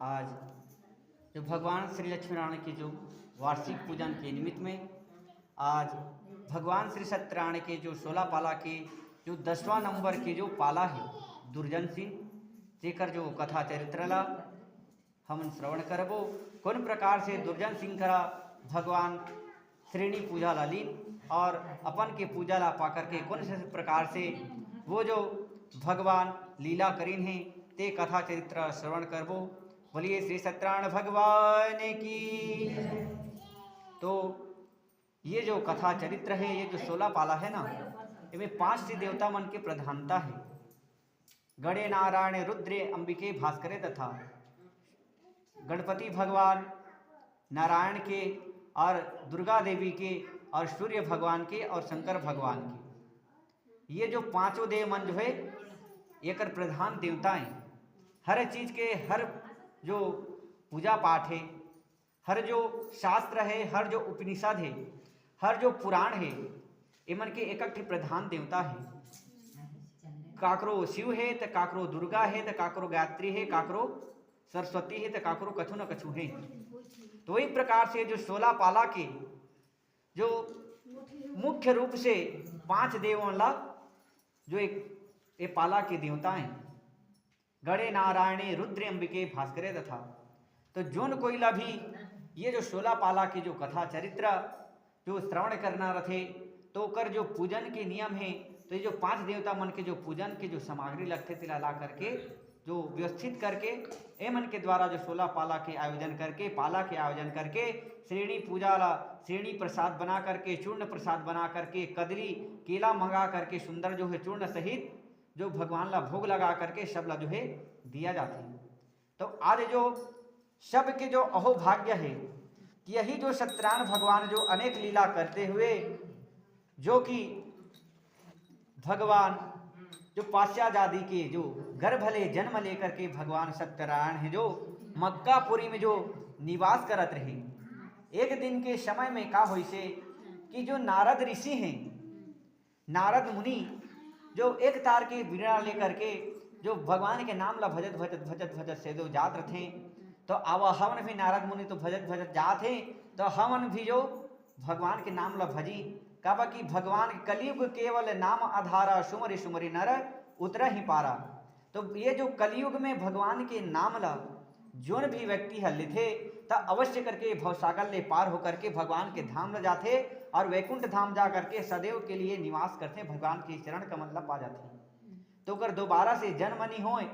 आज जो भगवान श्री लक्ष्मीनारायण की जो वार्षिक पूजन के निमित्त में आज भगवान श्री सत्यनारायण के जो 16 पाला के जो 10वां नंबर के जो पाला है दुर्जन सिंह जेकर जो कथा चरित्र ला हम श्रवण करबो। कौन प्रकार से दुर्जन सिंह करा भगवान श्रेणी पूजा ला लीन और अपन के पूजा ला पा करके कौन से प्रकार से वो जो भगवान लीला करीन है ते कथा चरित्र श्रवण करबो। बोलिए श्री सत्यनारायण भगवान की। तो ये जो कथा चरित्र है, ये जो 16 पाला है ना, इनमें 5 सी देवता मन के प्रधानता है। गणे नारायण रुद्रे अंबिके भास्करे तथा गणपति भगवान नारायण के और दुर्गा देवी के और सूर्य भगवान के और शंकर भगवान के, ये जो 5 देव मन जो है एक प्रधान देवताएं। हर चीज के हर जो पूजा पाठ है, हर जो शास्त्र है, हर जो उपनिषद है, हर जो पुराण है, इमन के एक प्रधान देवता है। काकरो शिव है तो काकरो दुर्गा है तो काकरो गायत्री है, काकरो सरस्वती है तो काकरो कछु न कछु है। तो वही प्रकार से जो 16 पाला के जो मुख्य रूप से 5 देवों ला जो एक पाला के देवता हैं, गणे नारायणे रुद्र अंबिके भास्करे तथा। तो जोन कोई ला भी ये जो 16 पाला की जो कथा चरित्र जो श्रवण करना रथे तो कर जो पूजन के नियम है, तो ये जो 5 देवता मन के जो पूजन के जो सामग्री लगते तिला ला करके जो व्यवस्थित करके ए मन के द्वारा जो 16 पाला के आयोजन करके पाला के आयोजन करके श्रेणी पूजा ला श्रेणी प्रसाद बना करके चूर्ण प्रसाद बना करके कदली केला मंगा करके सुंदर जो है चूर्ण सहित जो भगवान ला भोग लगा करके सब ला जो है दिया जाता है। तो आज जो सब के जो अहोभाग्य है कि यही जो सत्यनारायण भगवान जो अनेक लीला करते हुए जो कि भगवान जो पाश्चाजादी के जो गर्भ ले जन्म लेकर के भगवान सत्यनारायण है जो मक्कापुरी में जो निवास करत रहे। एक दिन के समय में का होई से कि जो नारद ऋषि हैं, नारद मुनि जो एक तार के वीणा लेकर के जो भगवान के नाम ला भजत भजत भजत भजत से जो जात रहे। तो आवा हमन भी नारद मुनि तो भजत भजत जात हैं, तो हमन भी जो भगवान के नाम ला भजी काबा कि भगवान कलयुग केवल नाम आधारा सुमरि सुमरि नर उतर ही पारा। तो ये जो कलयुग में भगवान के नाम ला जोन भी व्यक्ति हल लेथे तो अवश्य करके भवसागर ले पार होकर के भगवान के धाम ला जाते और वैकुंठ धाम जा करके सदैव के लिए निवास करते, भगवान के चरण कमल ला पा जाते। तो अगर दोबारा से जन्म नहीं होए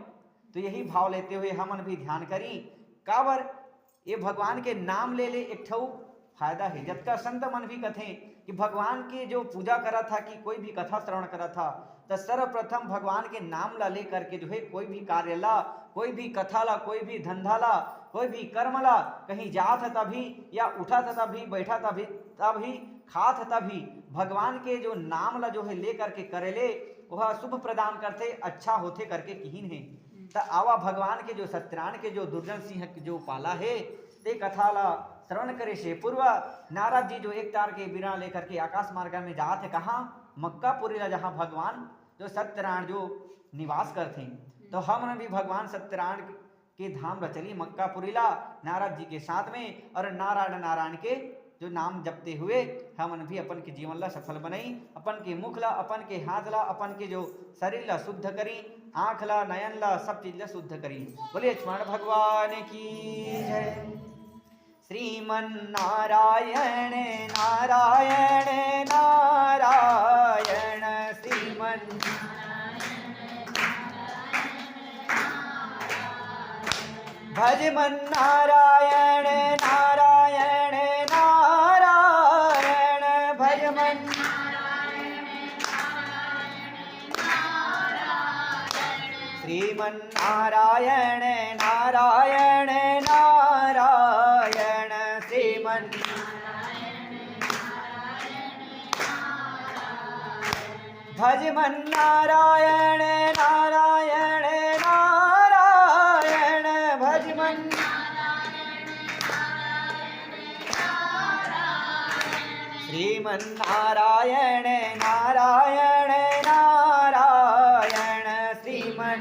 तो यही भाव लेते हुए हमन भी ध्यान करी काबर ये भगवान के नाम ले ले एक ठऊ फायदा है। जब तक संत मन भी कथे कि भगवान की जो पूजा करा था कि कोई भी कथा श्रवण करा था तो सर्वप्रथम भगवान के नाम ला ले करके जो है कोई भी कार्य ला, कोई भी कथा ला, कोई भी धंधा ला, कोई भी कर्म ला, कहीं जात है तभी या उठा था तभी बैठा तभी तभी खात तभी भगवान के जो नाम ला जो है ले करके करेले वह शुभ प्रदान करते, अच्छा होते करके किहीन है। तो आवा भगवान के जो सत्यनारायण के जो दुर्जन सिंह जो पाला है ते कथा ला श्रवण करे से पूर्व नारद जी जो एक तार के बिना लेकर के आकाश मार्ग में जात है कहाँ मक्कापुरी ला, जहाँ भगवान जो सत्यनारायण जो निवास करते। तो हम भी भगवान सत्यनारायण के धाम ला चली मक्कापुरी ला नारद जी के साथ में और नारायण नारायण के जो नाम जपते हुए हमन भी अपन के जीवन ला सफल बनाई, अपन के मुख ला, अपन के हाथ ला, अपन के जो शरीर ला शुद्ध करी, आँख ला, नयन ला, सब चीज ला शुद्ध करी। बोलिए लक्ष्मण भगवान की जय। श्रीमन नारायण नारायण नारायण श्रीमन भजमन नारायण नारायण नारायण भजमन श्रीमन नारायण नारायण नारायण श्रीमन भजमन नारायण नारायण नारायण भजमन श्रीमन नारायण नारायण नारायण श्रीमन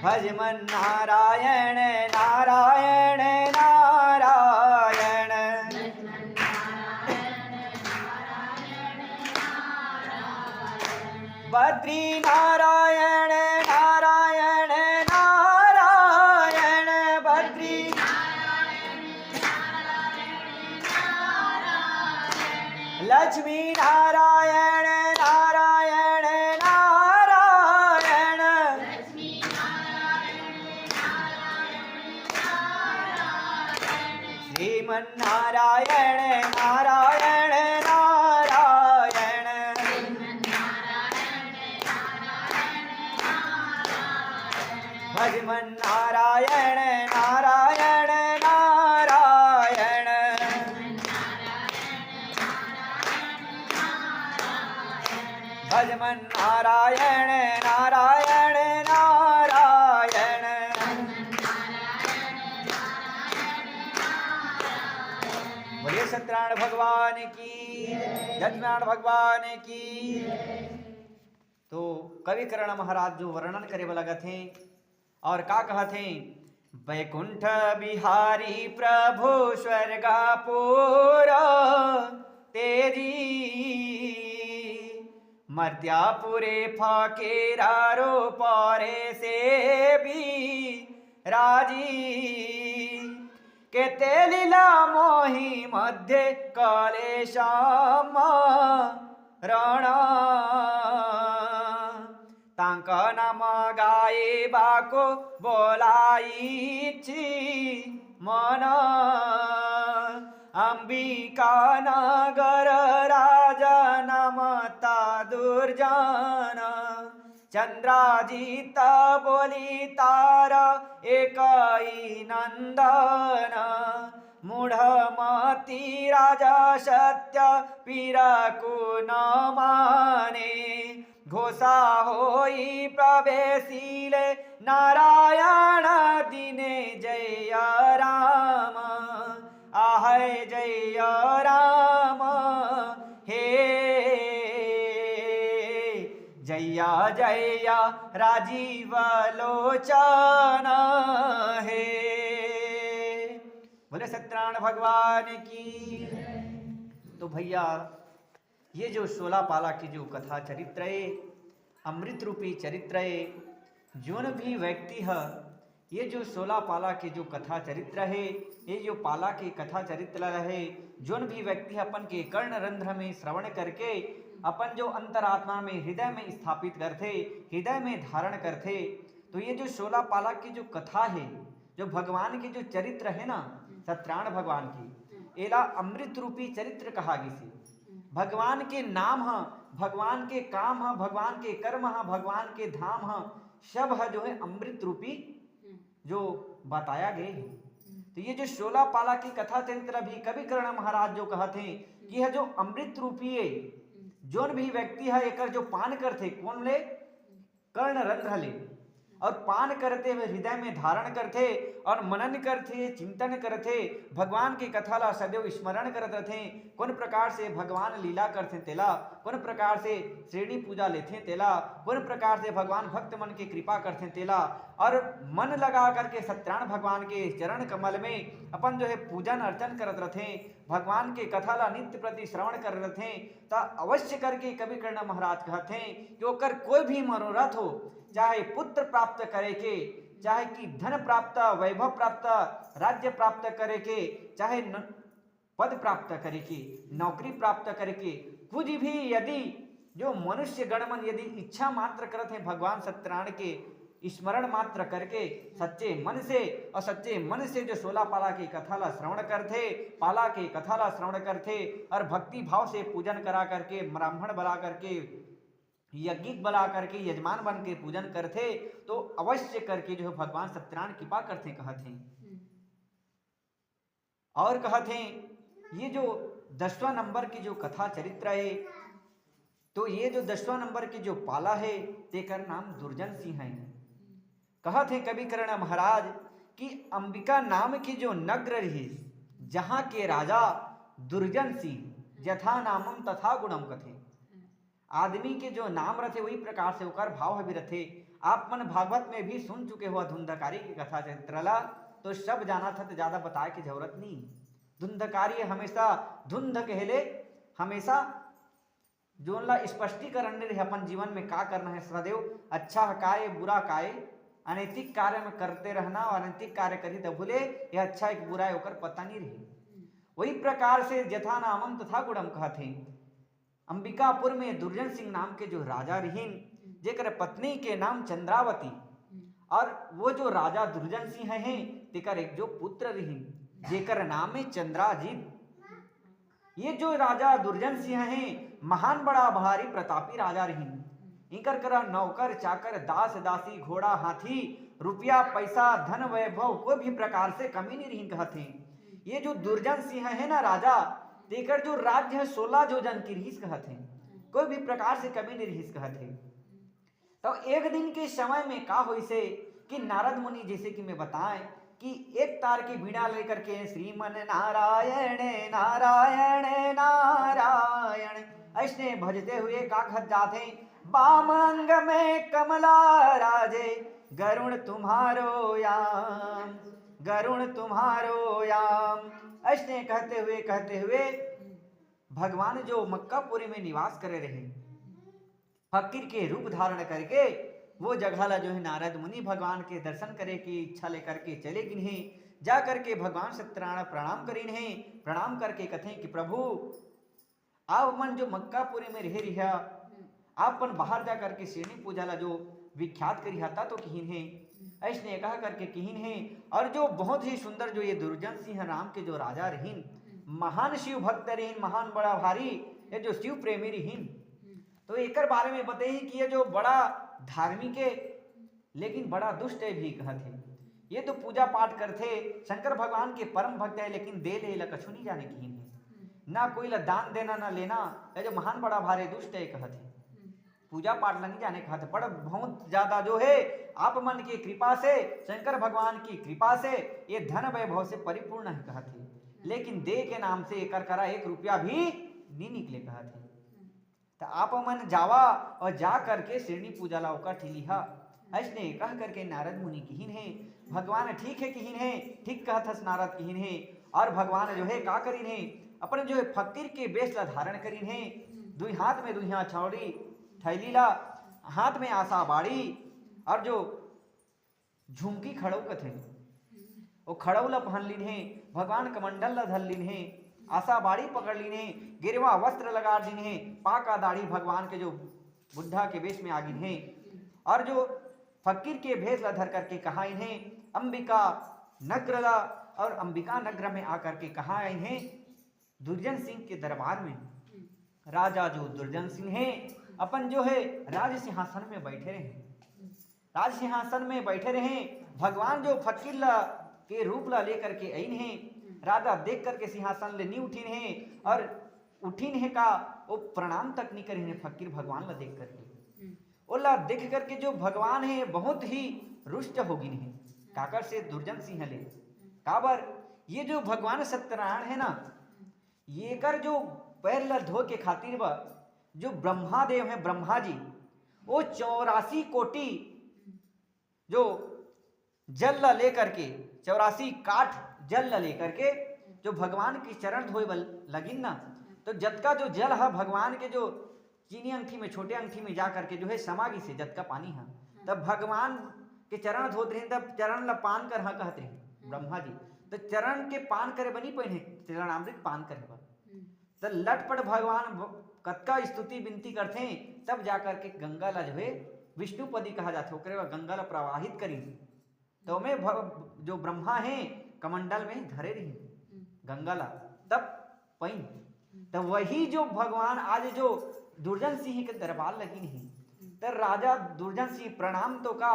भजमन नारायण नारायण नारायण बद्री नारायण नारायण नारायण बद्री लक्ष्मी नारायण नारायण नारायण श्रीमन नारायण नारायण नारायण भजमन नारायण नारायण नारायण भजमन नारायण नारायण नारायण बोलिए सत्यनारायण भगवान की सत्यनारायण भगवान की। तो कवि कर्ण महाराज जो वर्णन करे वाला थे और का कहते वैकुंठ बिहारी प्रभु स्वर्गापुर तेरी मर्त्यापुरे फकीरारो परे से भी राजी केते लीला मोहि मध्य कलेशम रण तांक नाम गाइबाको बोलाइछि मन अंबिका नगर राजा नमता दुर्जन चंद्राजित बोली तार एकई नंदन मूढ़मती राजा सत्य पीरकु न माने घोषा होई प्रवेशिले नारायण दिने जय राम आहै जय राम हे जया जया राजीव लोचन हे। बोले सत्यनारायण भगवान की। तो भैया ये जो 16 पाला की जो कथा चरित्र है अमृत रूपी चरित्र है जोन भी व्यक्ति है ये जो 16 पाला के जो कथा चरित्र है ये जो पाला के कथा चरित्र है जोन भी व्यक्ति अपन के कर्ण रंध्र में श्रवण करके अपन जो अंतरात्मा में हृदय में स्थापित करते हृदय में धारण करते तो ये जो 16 पाला की जो कथा है जो भगवान की जो चरित्र है ना सत्यनारायण भगवान की एला अमृत रूपी चरित्र कहा गिसी। भगवान के नाम है भगवान के काम है भगवान के कर्म है भगवान के धाम है सब है जो है अमृत रूपी जो बताया गए है। तो ये जो 16 पाला की कथा चरित्र भी कवि कर्ण महाराज जो कहते हैं कि यह जो अमृत रूपी है जोन भी व्यक्ति है एक जो पान करते कौन ले कर्ण रंध्र ले और पान करते हुए हृदय में धारण करते और मनन करते चिंतन करते भगवान की कथा ला सदैव स्मरण करते रहते कौन प्रकार से भगवान लीला करते तेला कौन प्रकार से श्रेणी पूजा लेते तेला कौन प्रकार से भगवान भक्त मन की कृपा करते तेला और मन लगा करके सत्यनारायण भगवान के चरण कमल में अपन जो है पूजन अर्चन करते रहते भगवान के कथा ला नित्य प्रति श्रवण कर रहे थे तो अवश्य करके कवि कर्ण महाराज कहते हैं कि ओकर कोई भी मनोरथ हो चाहे पुत्र प्राप्त करे के चाहे कि धन प्राप्त वैभव प्राप्त राज्य प्राप्त करे के चाहे पद प्राप्त करे के नौकरी प्राप्त करे के कुछ भी यदि जो मनुष्य गणमन यदि इच्छा मात्र करते हैं भगवान सत्यनारायण के स्मरण मात्र करके सच्चे मन से और सच्चे मन से जो 16 पाला की कथा ला श्रवण करते पाला के कथा ला श्रवण करते और भक्ति भाव से पूजन करा करके ब्राह्मण बना करके यज्ञिक बना करके यजमान बन के पूजन करते तो अवश्य करके जो भगवान सत्यनारायण कृपा करते कहते और कहते ये जो 10वां नंबर की जो कथा चरित्र है तो ये जो 10वां नंबर की जो पाला है तेकर नाम दुर्जन सिंह है। कहते कवि कर्ण महाराज कि अंबिका नाम की जो नगर रही जहाँ के राजा दुर्जन सिंह यथा नामम तथा गुणम कथे आदमी के जो नाम रथे वही प्रकार से ओकर भाव भी रथे। आप मन भागवत में भी सुन चुके हो धुंधकारी की कथा चरित्रला, तो सब जाना था तो ज्यादा बताए की जरूरत नहीं। धुंधकारी हमेशा धुंध कहले हमेशा जो ला स्पष्टीकरण नहीं रहे अपन जीवन में का करना है, सदैव अच्छा काय बुरा काय अनैतिक कार्य में करते रहना और अनैतिक कार्य करी तो भूले यह अच्छा एक बुरा है ओकर पता नहीं रही। वही प्रकार से जथा नामम तथा गुणम कहते। अंबिकापुर में दुर्जन सिंह नाम के जो राजा रहीन, जेकर पत्नी के नाम चंद्रावती, और वो जो राजा दुर्जन सिंह हैं तेकर एक जो पुत्र रहीन जेकर नाम है चंद्राजीत। ये जो राजा दुर्जन सिंह हैं महान बड़ा भारी प्रतापी राजा रहीन। इनकर करा नौकर चाकर दास दासी घोड़ा हाथी रुपया पैसा धन वैभव कोई भी प्रकार से कमी नहीं रही कहते। ये जो दुर्जन सिंह है ना राजा, तेकर जो राज्य है 16 जोजन की रहीस कहते, कोई भी प्रकार से कमी नहीं रहीस कहते। तो एक दिन के समय में का हुई से कि नारद मुनि, जैसे कि मैं बताएं कि एक तार की बीड़ा लेकर के श्रीमन नारायण नारायण नारायण ऐसने भजते हुए का खत जाते। बाम अंग में कमला राजे गरुण तुम्हारो याम, गरुण तुम्हारो याम ऐसने कहते हुए भगवान जो मक्कापुरी में निवास करे रहे, फकीर के रूप धारण करके वो जगह ला जो है नारद मुनि भगवान के दर्शन करे की इच्छा लेकर के चले गिन्हे। जा करके भगवान सत्यनारायण प्रणाम करीन है, प्रणाम करके कथें कि प्रभु आप मन जो मक्कापुरी में रह रिहा, आप मन बाहर जा करके श्रेणी पूजा ला जो विख्यात करी था तो किहिन है, ऐसने कहा करके किहिन है। और जो बहुत ही सुंदर जो ये दुर्जन सिंह राम के जो राजा रहीन, महान शिव भक्त रहीन, महान बड़ा भारी ये जो शिव प्रेमी रहीन। तो एक बारे में बताई कि ये जो बड़ा धार्मिक है लेकिन बड़ा दुष्ट है भी कहते। ये तो पूजा पाठ करते शंकर भगवान के परम भक्त है, लेकिन दे ले कछु नहीं जाने की है, ना कोई ला दान देना ना लेना। ये जो महान बड़ा भारी दुष्ट है कहते, पूजा पाठ ला नहीं जाने कहते। पर बहुत ज्यादा जो है आप मन की कृपा से, शंकर भगवान की कृपा से ये धन वैभव से परिपूर्ण है कहते, लेकिन दे के नाम से एक करा 1 रुपया भी नहीं निकले कहते। तो आप मन जावा और जा करके श्रेणी पूजा ला ओका ठिलिहा, ऐसने कह करके नारद मुनि किहिन है। भगवान ठीक है किहिन है, ठीक कहथस नारद किहिन है। और भगवान जो है का करीन है, अपने जो है फकीर के बेश ला धारण करीन है। दुई हाथ में दुहिया छौड़ी थैली ला, हाथ में आशा बाड़ी, और जो झुमकी खड़ऊ कथे वो खड़ऊ ला पहन लीन है। भगवान कमंडल ला धर लीन है, आशा बाड़ी पकड़ लीन है, गिरवा वस्त्र लगा लीन है, पाका दाढ़ी भगवान के जो बुद्धा के वेश में आगिन है। और जो फकीर के भेष ला धर करके कहा इन्हें अंबिका नगर ला, और अंबिका नगर में आकर के कहा इन्हें दुर्जन सिंह के दरबार में। राजा जो दुर्जन सिंह है अपन जो है राज सिंहासन में बैठे रहे, राज सिंहासन में बैठे रहे। भगवान जो फकीर ला के रूप ला लेकर के आइन है। राजा देख करके सिंहासन ले नहीं उठिन है, और उठिन है का वो प्रणाम तक नहीं करिन है फकीर भगवान ला देख करके। ओला देख करके जो भगवान है बहुत ही रुष्ट हो गिन है काकर से दुर्जन सिंह ले। काबर ये जो भगवान सत्यनारायण है ना, ये कर जो पैर ला धो के खातिर बा जो ब्रह्मादेव है, ब्रह्मा जी, वो 84 कोटि जो जल ला लेकर के 84 काठ जल ला लेकर के जो भगवान की चरण धोए लगिन ना, तो जतका जो जल है भगवान के जो चीनी अंगठी में, छोटे अंगठी में जा करके जो है समागी से जतका पानी है, तब भगवान के चरण धोत रहे, तब चरण ला पान कर कहते रहे ब्रह्मा जी। तो चरण के पान करे बनी पहने चरण अमृत पान करे बा, तो लटपट भगवान कतका स्तुति विनती करते हैं, तब जाकर के गंगा ला जो है विष्णुपदी कहा जाता है, ओकरे गंगा ला प्रवाहित करी। तो में जो ब्रह्मा है कमंडल में धरे रही गंगा ला, तब पई। तो वही जो भगवान आज जो दुर्जन सिंह के दरबार लगी नहीं, तो राजा दुर्जन सिंह प्रणाम तो का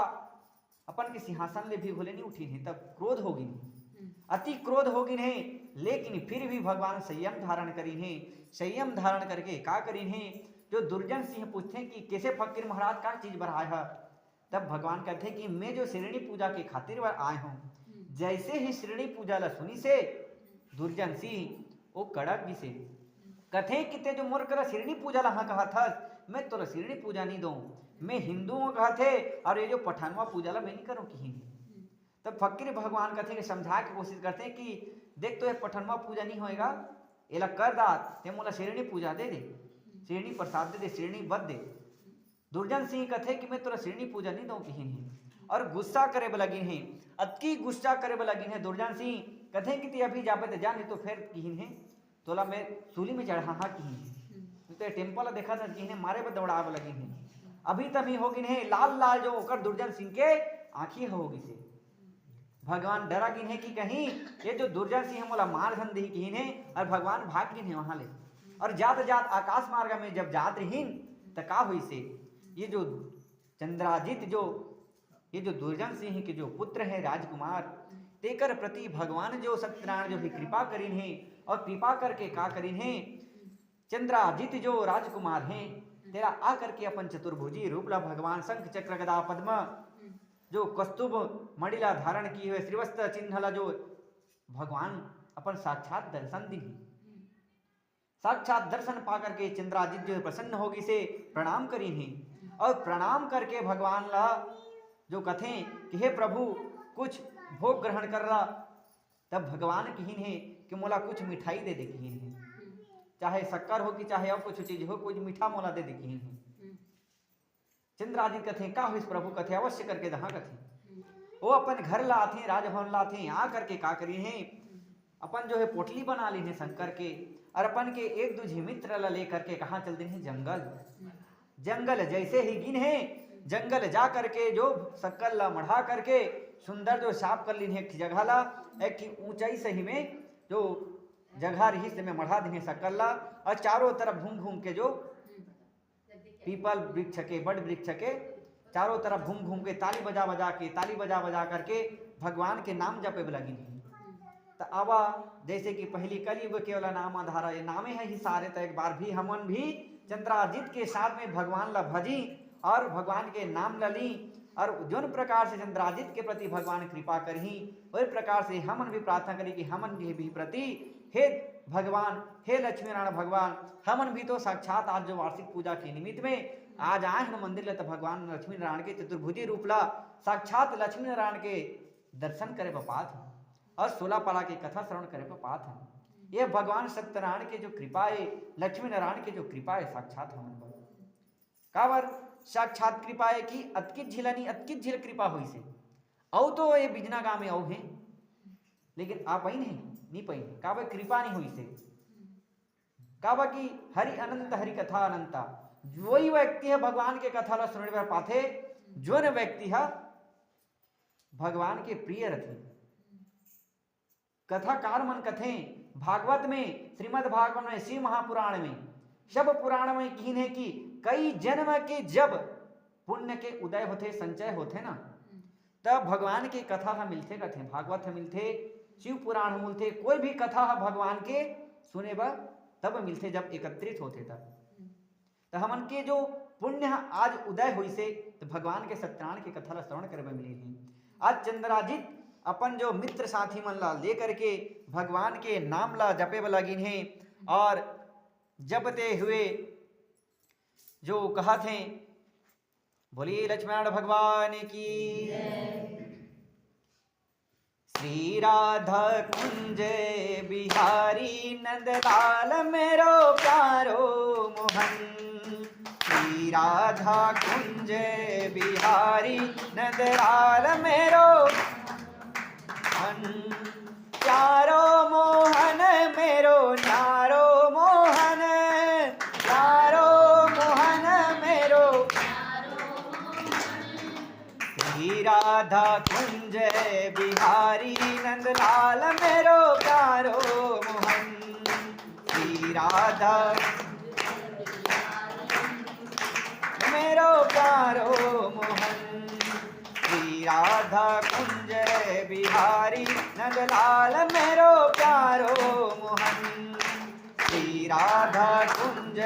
अपन के सिंहासन ले भी भूले नहीं उठी नहीं, तब क्रोध होगी नहीं, अति क्रोध होगी नहीं। लेकिन फिर भी भगवान संयम धारण करी है। संयम धारण करके का करी है, जो दुर्जन सिंह पूछते हैं कि कैसे फकीर महाराज का चीज बढ़ाया है, तब भगवान कहते हैं कि मैं जो श्रेणी पूजा के खातिर आए हूँ। जैसे ही श्रेणी पूजा ला सुनी से दुर्जन सिंह वो कड़क भी से कथे किते जो मोर करा श्रेणी पूजा ला हाँ कहा था, मैं तो श्रीणी पूजा नहीं दूँ, मैं हिंदुओं का थे और ये जो पठानवा पूजा ला मैं नहीं करूँ कहीं। तब फकीर भगवान कहते कि समझा के कोशिश करते हैं कि देख तो ये पठनवा पूजा नहीं होएगा, एला कर दात ते मोला श्रेणी पूजा दे दे, श्रेणी प्रसाद दे दे, श्रेणी बद दे। दुर्जन सिंह कहते कि मैं तोरा श्रेणी पूजा नहीं दूँ कहीं है और गुस्सा करे लगिन है, अति गुस्सा करे लगिन है। दुर्जन सिंह कहते कि ते अभी जाबे तो जा, नहीं तो फिर कहीं है तोला मैं सूली में चढ़ा कहीं है, तो टेम्पल देखा था कहीं मारे पर दौड़ावे लगिन है। अभी तभी हो गिन है लाल लाल जो ओकर दुर्जन सिंह के आंखी होगी से। भगवान डरा गिन है कि कहीं ये जो दुर्जन सिंह मोला मार धन दी गिन है, और भगवान भाग गिन है वहां ले। और जात जात आकाश मार्ग में जब जात रहीन तो का हुई से ये जो चंद्राजित जो ये जो दुर्जन सिंह के जो पुत्र है राजकुमार, तेकर प्रति भगवान जो सत्यनारायण जो भी कृपा करीन है, और कृपा करके का करीन है चंद्राजित जो राजकुमार हैं तेरा आ करके अपन चतुर्भुजी रूपला भगवान शंख चक्र गदा पद्म जो कस्तुभ मणिला धारण की हुए श्रीवस्त्र चिन्हला जो भगवान अपन साक्षात दर्शन दी। साक्षात दर्शन पा करके चंद्राजित जो प्रसन्न होगी से प्रणाम करी है, और प्रणाम करके भगवान ला जो कथें कि हे प्रभु कुछ भोग ग्रहण कर रहा। तब भगवान कहीन है कि मोला कुछ मिठाई दे दे कहीन है, चाहे शक्कर हो कि चाहे और कुछ चीज हो, कुछ मीठा मोला दे दे कहीन है। चंद्रादित्य कथे का हुई प्रभु कथे अवश्य करके दहा कथे वो अपन घर लाथे राजभवन लाथे आ करके का करी है अपन जो है पोटली बना ली है शंकर के, और अपन के एक दूजे मित्र ला लेकर के कहाँ चल दी है जंगल। जंगल जैसे ही गिन है जंगल जा करके जो शक्कर ला मढ़ा करके सुंदर जो साफ कर ली है एक जगह ला, एक ऊंचाई सही में जो जगह रही से में मढ़ा दी है शक्कर ला, और चारों तरफ घूम घूम के जो पीपल वृक्ष के बड़ वृक्ष के चारों तरफ घूम घूम के ताली बजा बजा करके भगवान के नाम जपे लगी। तो आवा जैसे कि पहली कलयुग केवल नाम आधारा ये नामे है ही सारे, तो एक बार भी हमन भी चंद्राजित के साथ में भगवान ला भजी और भगवान के नाम लली, और जोन प्रकार से चंद्राजित के प्रति भगवान कृपा करही वही प्रकार से हमन भी प्रार्थना करी कि हमन के भी प्रति हे भगवान हे लक्ष्मी नारायण भगवान, हमन भी तो साक्षात आज जो वार्षिक पूजा के निमित्त में आज आए हैं मंदिर ले, तो भगवान लक्ष्मी नारायण के चतुर्भुजी रूपला साक्षात लक्ष्मी नारायण के दर्शन करे पात है और 16 पारा की कथा श्रवण करे पात है। ये भगवान सत्यनारायण के जो कृपा है, लक्ष्मी नारायण के जो कृपा है साक्षात हमन पर कावर साक्षात कृपा है कि अतकित झिलनी अतकित झिल कृपा हुई से। औ तो ये बिजना गाँव में औ है, लेकिन आप ही नहीं पही काबर कृपा नहीं हुई से। काबा की हरि अनंत हरि कथा अनंता, वही व्यक्ति है भगवान के कथा ला सुनने पर पाथे जो न व्यक्ति है भगवान के प्रिय रथे। कथाकार मन कथे भागवत में श्रीमद् भागवत में शिव महापुराण में सब पुराण में कहीन है कि कई जन्म के जब पुण्य के उदय होते संचय होते ना, तब भगवान के कथा हा मिलते कथे भागवत हा मिलते शिव पुराण मिलते, कोई भी कथा हा भगवान के सुने बा तब मिलते जब एकत्रित होते तब। तो हमन के जो पुण्य आज उदय हुई से तो भगवान के सत्यनारायण की कथा ला श्रवण करे मिले हैं। आज चंद्राजित अपन जो मित्र साथी मन ला लेकर के भगवान के नाम ला जपे लगिन है, और जपते हुए जो कहा थे बोलिए लक्ष्मण भगवान की। श्री राधा कुंज बिहारी नंदलाल मेरो प्यारो मोहन, श्री राधा कुंज बिहारी नंदलाल मेरो प्यारो मोहन मेरो न्यारो मोहन, प्यारो मोहन मेरो श्री राधा कुंज बिहारी नंदलाल मेरो प्यारो मोहन, श्री राधा मेरो प्यारो मोहन, श्री राधा कुंज बिहारी नंदलाल मेरो प्यारो मोहन, श्री राधा कुंज।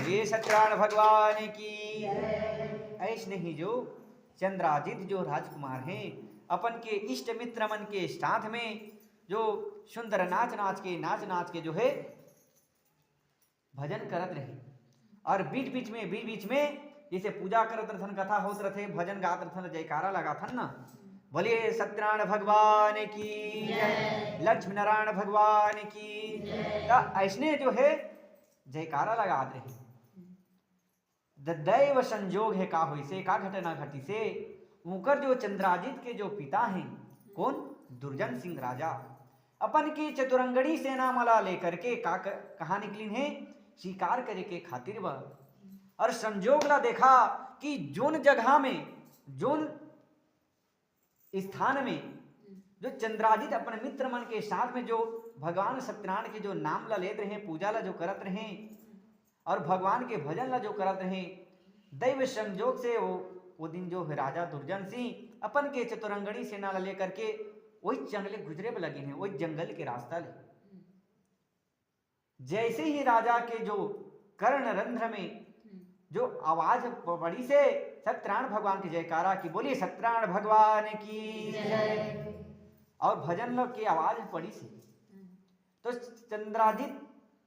ये सत्यनारायण भगवान की। ऐसे नहीं जो चंद्राजित जो राजकुमार हैं अपन के इष्ट मित्र मन के साथ में जो सुंदर नाच नाच के जो है भजन करत रहे। और बीच बीच में जैसे पूजा करत रहन, कथा होत रथे, भजन गात रहन, जयकारा लगाथन ना, बोलिए सत्यनारायण भगवान की जय, लक्ष्मी नारायण भगवान की जय। ऐसने जो है जयकारा लगात रहे। दैव संजोग है का हुई से, का घटना घटी से, उनकर जो चंद्राजित के जो पिता हैं, कौन, दुर्जन सिंह राजा, अपन की चतुरंगड़ी सेना मला लेकर के कहा निकली है, शिकार करे के खातिर वह। और संजोग ला देखा कि जोन जगह में, जोन स्थान में जो चंद्राजित अपने मित्र मन के साथ में जो भगवान सत्यनारायण के जो नाम ला लेते रहे, पूजा ला जो करत रहे और भगवान के भजन ला जो करत रहे, दैव संजोग से वो दिन जो है राजा दुर्जन सिंह अपन के चतुरंगड़ी सेना ला लेकर के वही जंगले गुजरे में लगे हैं, वही जंगल के रास्ता ले। जैसे ही राजा के जो कर्ण रंध्र में जो आवाज पड़ी से सत्यनारायण भगवान की जयकारा की, बोलिए सत्यनारायण भगवान की जय, और भजन लोग की आवाज पड़ी से, तो चंद्राजित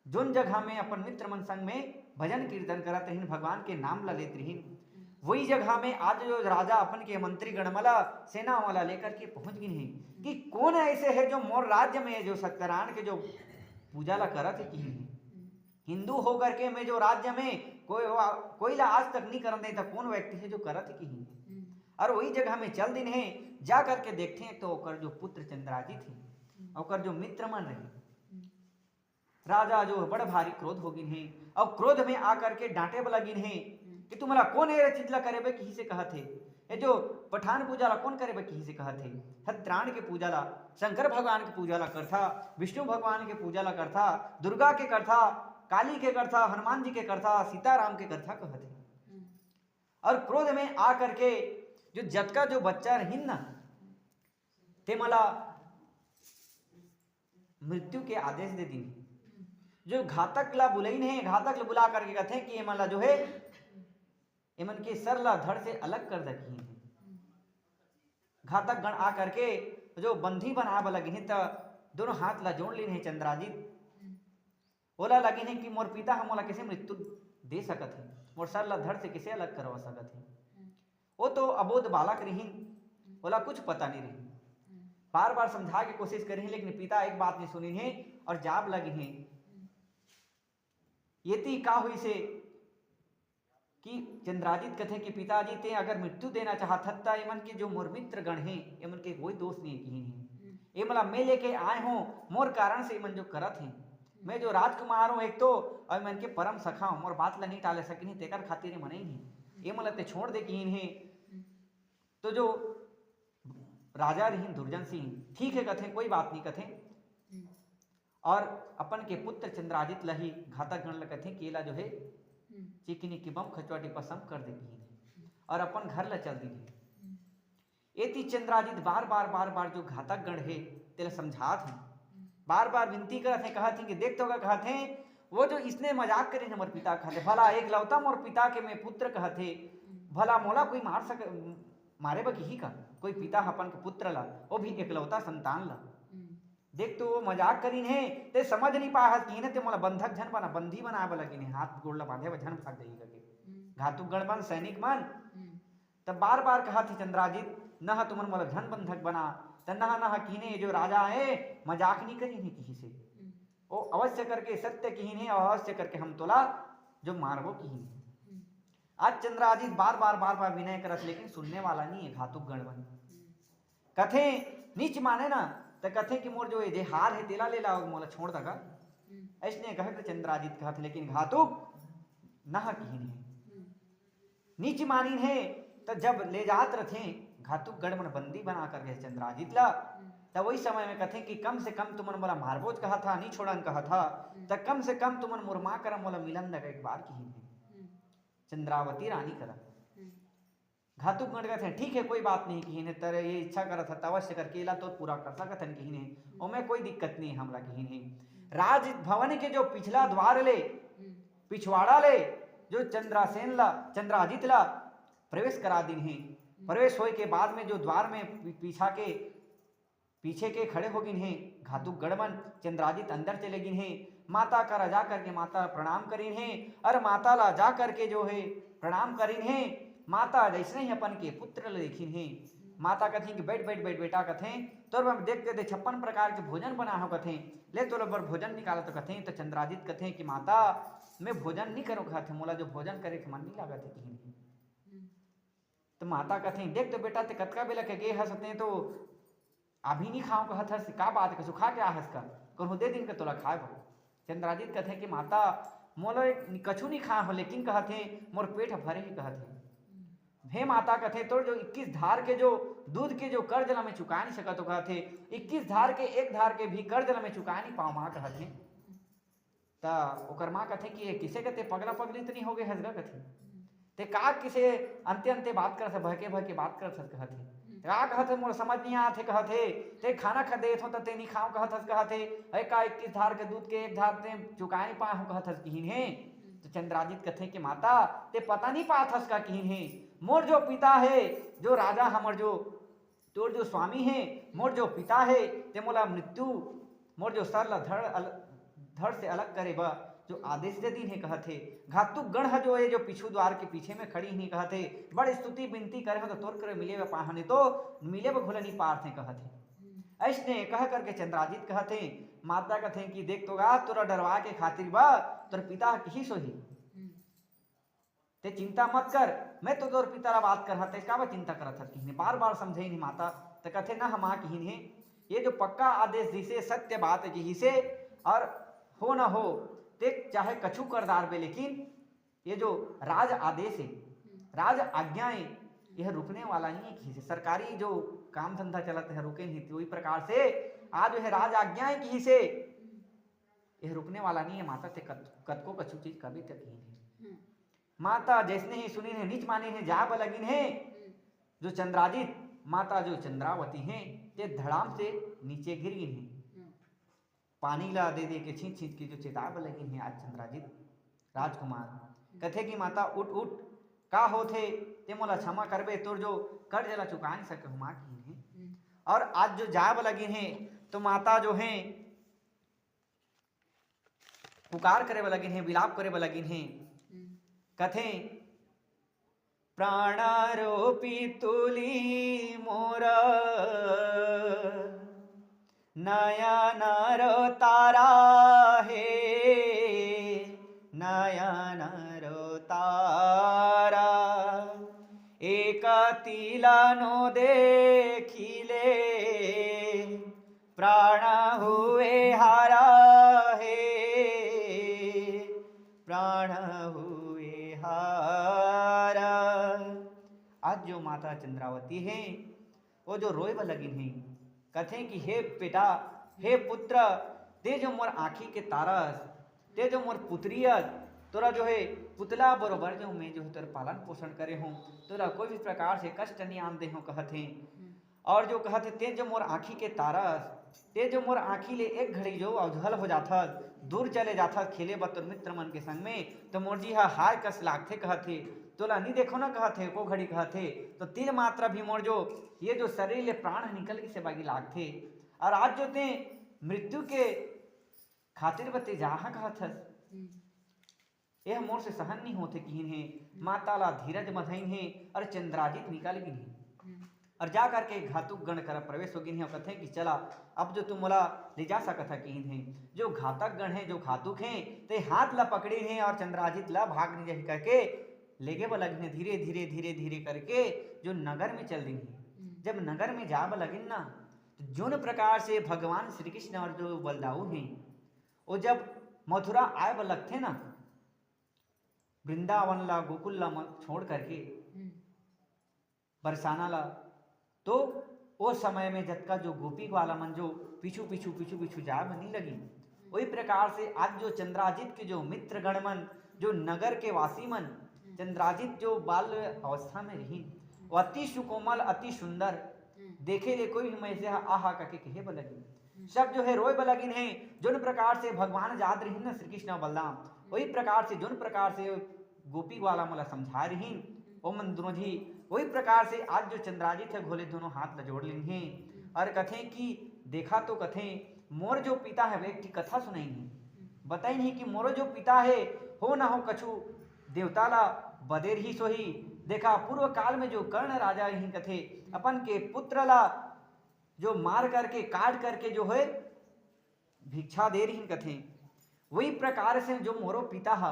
जोन जगह में अपन मित्र मन संग में भजन कीर्तन करत रहीन, भगवान के नाम ला लेत रहीन, वही जगह में आज जो राजा अपन के मंत्री गणमला सेना वाला लेकर के पहुंच गए हैं कि कौन ऐसे है जो मोर राज्य में जो सत्यनारायण के जो पूजा ला करत है की हिंदू होकर के मैं जो राज्य में कोई ला आज तक नहीं करन दे, कौन व्यक्ति है जो करत है की। और वही जगह में चल दिन है, जा करके देखते हैं तो ओकर जो पुत्र चंद्राजित थे, ओकर जो मित्र मन रहे, राजा जो बड़ भारी क्रोध हो गिन है, और क्रोध में आकर के डांटे वाला गिन है कि तुम्हारा कौन ये चीज ला करे किसी से कहा थे, ये जो पठान पूजा ला कौन करे किसी से कहा थे, सत्यनारायण के पूजा ला, शंकर भगवान के पूजा ला करथा, विष्णु भगवान के पूजा ला करथा, दुर्गा के करथा, काली के करथा, हनुमान जी के करथा, सीताराम के करथा कहते। और क्रोध में आकर के जो जटका जो बच्चा रहीन ना, ते मला मृत्यु के आदेश दे दी। जो घातक ला बुलाइन है, घातक ला बुला करके कहते हैं कि ये मला जो है एमन के सर ला धड़ से अलग कर दकी। घातक गण आ करके जो बंधी बना लगे हैं, तो दोनों हाथ ला जोड़ लेने चंद्राजित, बोला लगे हैं कि मोर पिता हम मोला कैसे मृत्यु दे सकत है, मोर सर ला धड़ से कैसे अलग करवा सकत है। वो तो अबोध बालक रही, बोला कुछ पता नहीं रही, बार बार समझा के कोशिश करी, लेकिन पिता एक बात नहीं सुनी है और जाब लगे हैं। ये ती का हुई से कि चंद्राजित कथे कि पिताजी ते अगर मृत्यु देना चाहता, एमन के जो मोर मित्र गण हैं, एमन के कोई दोष नहीं है, ये मला मैं लेके आए हो, मोर कारण से एमन जो करत हैं, मैं जो राजकुमार हूँ एक तो, और मैं इनके परम सखा हूँ, मोर बात ला नहीं टाले सकिनी, तेकर खातिर मने ही ये मला ते छोड़ दे की है। तो जो राजा रही दुर्जन सिंह, ठीक है कथे, कोई बात नहीं कथे, और अपन के पुत्र चंद्राजित लही घातक गण कथे केला जो है चिकनी की बम खचवाटी पसम कर देगी और अपन घर ला चल दी। एती चंद्राजित बार बार जो घातक गण है तेला समझात है, बार बार विनती करत है, कहत है कि देख तो कहत है वो जो इसने मजाक करे मोर पिता कहते, भला एक लौता मोर पिता के मैं पुत्र कहते, भला मोला कोई मारे बा ही का, कोई पिता अपन के पुत्र ला, वो भी एकलौता संतान ला, देख तो वो मजाक करीन है, ते समझ नहीं पाया कि ते मोला बंधक झन बना, बंधी बना लगिन है, हाथ गोड़ ला बांधे झन भाग जाई करके घातुक गणबन सैनिक मन। तब बार बार कहा थी चंद्राजित, न तुमन मोला धन बंधक बना, त न कीने जो राजा है मजाक नहीं करी है किसी से, वो अवश्य करके सत्य कीन है, और अवश्य करके हम तोला जो मारबो कीन। आज चंद्राजित बार बार विनय करत, लेकिन सुनने वाला नहीं है घातुक गणबन। कथे नीच माने ना, तो कथे कि मोर जो ये हार है तेला ले ला मोला छोड़ दगा, ऐसने कहे तो चंद्राजित कहत, लेकिन घातुक नह कीन है, नीच मानीन है। तो जब ले जात रथे घातुक गणमन बंदी बना करके चंद्राजित ला, तब वही समय में कथे कि कम से कम तुमन मोला मारबोज कहा था, नहीं छोड़न कहा था, तो कम से कम तुमन मोर माँ करम मोला मिलन लगा एक बार की है, चंद्रावती रानी करा। घातुक गण कहते हैं ठीक है कोई बात नहीं की ने तेरे ये इच्छा करत था अवश्य करके ला तो पूरा कर सकत हन की ने, ओमे कोई दिक्कत नहीं हमरा की ने। राज भवन के जो पिछला द्वार ले, पिछवाड़ा ले जो चंद्रासेन ला, चंद्राजित ला प्रवेश करा दिन है। प्रवेश होए के बाद में जो द्वार में पीछा के पीछे के खड़े हो गिन हैं घातुक गणमन। चंद्राजित अंदर चले गिन हैं, माता का जा करके माता प्रणाम करीन हैं। और माता ला जा करके जो है प्रणाम करीन हैं। माता जैसे ही अपन के पुत्र ले देखिन हैं। माता कथें कि बैठ बैठ बैठ बेटा कथें तोर बर देखते दे 56 प्रकार के भोजन बना हो कथें ले तोर बर भोजन निकाला तो कथें। तो चंद्राजित कथें कि माता मैं भोजन नहीं करो कहते, मोला जो भोजन करे के मन नहीं लागत है कहीं। तो माता कथें देख तो बेटा ते कतका बेला के गे हंसते तो अभी नहीं खाओ कहत हस, का बात है सुखा के आहस का कहूँ दे दिन के तोला खाए हो। चंद्राजित कथे कि माता मोला कछु नहीं खा हो, लेकिन कहते मोर पेट भरे ही कहते हे माता कथे तोर जो 21 धार के जो दूध के जो कर्ज ला मैं चुका नहीं सकत हो कहते 21 धार के एक धार के भी कर्ज ला मैं चुका नहीं पाऊँ माँ कहते। ता ओकर माँ कथे कि ये किसे कते पगला पगली तो नहीं हो गए हसगा कथे ते का किसे अंते अंते बात कर भके भके बात कर कहते का कहते मोर समझ नहीं आते कहते ते खाना खा देत हो तो ते नहीं खाओ कहत कहते अरे का 21 धार के दूध के एक धार ते चुका नहीं पाए हो कहत किहिन है। तो चंद्राजित कथे कि माता ते पता नहीं पात हस का किहिन है, मोर जो पिता है जो राजा हमर जो तोर जो स्वामी है मोर जो पिता है ते मोला मृत्यु मोर जो सर ला धड़ से अलग करे बा जो आदेश दे दिन है कहते। घातुक गण है जो है जो पिछू द्वार के पीछे में खड़ी नहीं कहते बड़ी स्तुति विनती करे हो तो तोर करे मिले पाहने तो मिले घुला नहीं पार थे कहते। ऐसने कह करके चंद्राजित कहते माता कथे कि देख तो गा तोरा डरवा के खातिर बा तोर पिता की सोही ते चिंता मत कर, मैं तो तोर पिता बात कर हते का चिंता करत हत बार बार समझे नहीं माता। तो कथे ना हम किहिन है ये जो पक्का आदेश जिसे सत्य बात की से और हो ना हो देख चाहे कछु करदार बे, लेकिन ये जो राज आदेश है राज आज्ञाएं यह रुकने वाला नहीं है किसी से। सरकारी जो काम धंधा चलता है रुके नहीं, तो वही प्रकार से आज जो है राज आज्ञाएं किसी से यह रुकने वाला नहीं है माता ते कतको कछु चीज कभी तक ही है। माता जैसने ही सुनी है नीच माने हैं जा लगिन है जो चंद्राजित माता जो चंद्रावती हैं ते धड़ाम से नीचे गिर गई हैं। पानी ला दे दे के छींच छींच के जो चेताब लगिन है आज चंद्राजित राजकुमार कथे की माता उठ उठ का होथे ते मोला क्षमा करबे तोर जो कर्ज ला चुका नहीं सके माँ की है। और आज जो जाब लगिन है तो माता जो है पुकार करे लगिन है विलाप करे लगिन है कथे प्राणारोपी तुली मोरा नया नरो तारा है नया नरो तारा एक तिलानो देखिले प्राण हुए हारा है प्राण हुए हारा। आज जो माता चंद्रावती है वो जो रोए लगिन है कथे कि हे बेटा हे पुत्र ते जो मोर आँखी के तारस ते जो मोर पुत्रियत तोरा जो है पुतला बरोबर जो मैं जो है तेरा पालन पोषण करे हूँ तोरा कोई भी प्रकार से कष्ट नहीं आन दे हूँ कहते। और जो कहते ते जो मोर आँखी के तारस ते जो मोर आँखी ले एक घड़ी जो अवधल हो जाता दूर चले जाता खेले बतौर मित्र मन के संग में तो मोर जी हाय कस लागथे कहते तोला नहीं देखो ना कहते को घड़ी कहते तो तिल मात्रा भी मोर जो ये जो शरीर ले प्राण निकल के से बागी लागथे। और आज जो ते मृत्यु के खातिर बते जहाँ कहथस यह मोर से सहन नहीं होते किहिन है। माता ला धीरज बधाइन है और चंद्राजित निकाल गिन है और जा करके घातुक गण कर प्रवेश हो गिन है और कहते कि चला अब जो तुम मोला ले जा सकता किहिन है। जो घातक गण है जो घातुक हैं ते हाथ ला पकड़े हैं और चंद्राजित ला भाग नहीं जाहि करके लेगे लगिन धीरे धीरे धीरे धीरे करके जो नगर में चल रही है। जब नगर में जा लगिन ना तो जोन प्रकार से भगवान श्री कृष्ण और जो बलदाऊ हैं वो जब मथुरा आए लगते ना वृंदावन ला गोकुल ला छोड़ करके बरसाना ला तो वो समय में जतका जो गोपी वाला मन जो पीछू पीछू पीछू पीछू जा नहीं लगी वही प्रकार से आज जो चंद्राजित के जो मित्र गण मन जो नगर के वासी मन चंद्राजित जो बाल अवस्था में रही वो अति सुकोमल अति सुंदर देखे ले कोई मैं से आहा करके कहे बलगिन सब जो है रोए बलगिन है। जोन प्रकार से भगवान जात रही ना श्री कृष्ण बलराम वही प्रकार से जोन प्रकार से गोपी वाला मला समझा रही ओ मन दोनों जी वही प्रकार से आज जो चंद्राजित है घोले दोनों हाथ ल जोड़ ली हैं और कथे कि देखा तो कथे मोर जो पिता है एक कथा सुनाई नहीं, बताई नहीं कि मोर जो पिता है हो ना हो कछु देवताला बदेर ही सोही। देखा पूर्व काल में जो कर्ण राजा ही कथे अपन के पुत्र ला जो मार करके काट करके जो है भिक्षा दे रही कथे, वही प्रकार से जो मोरो पिता हा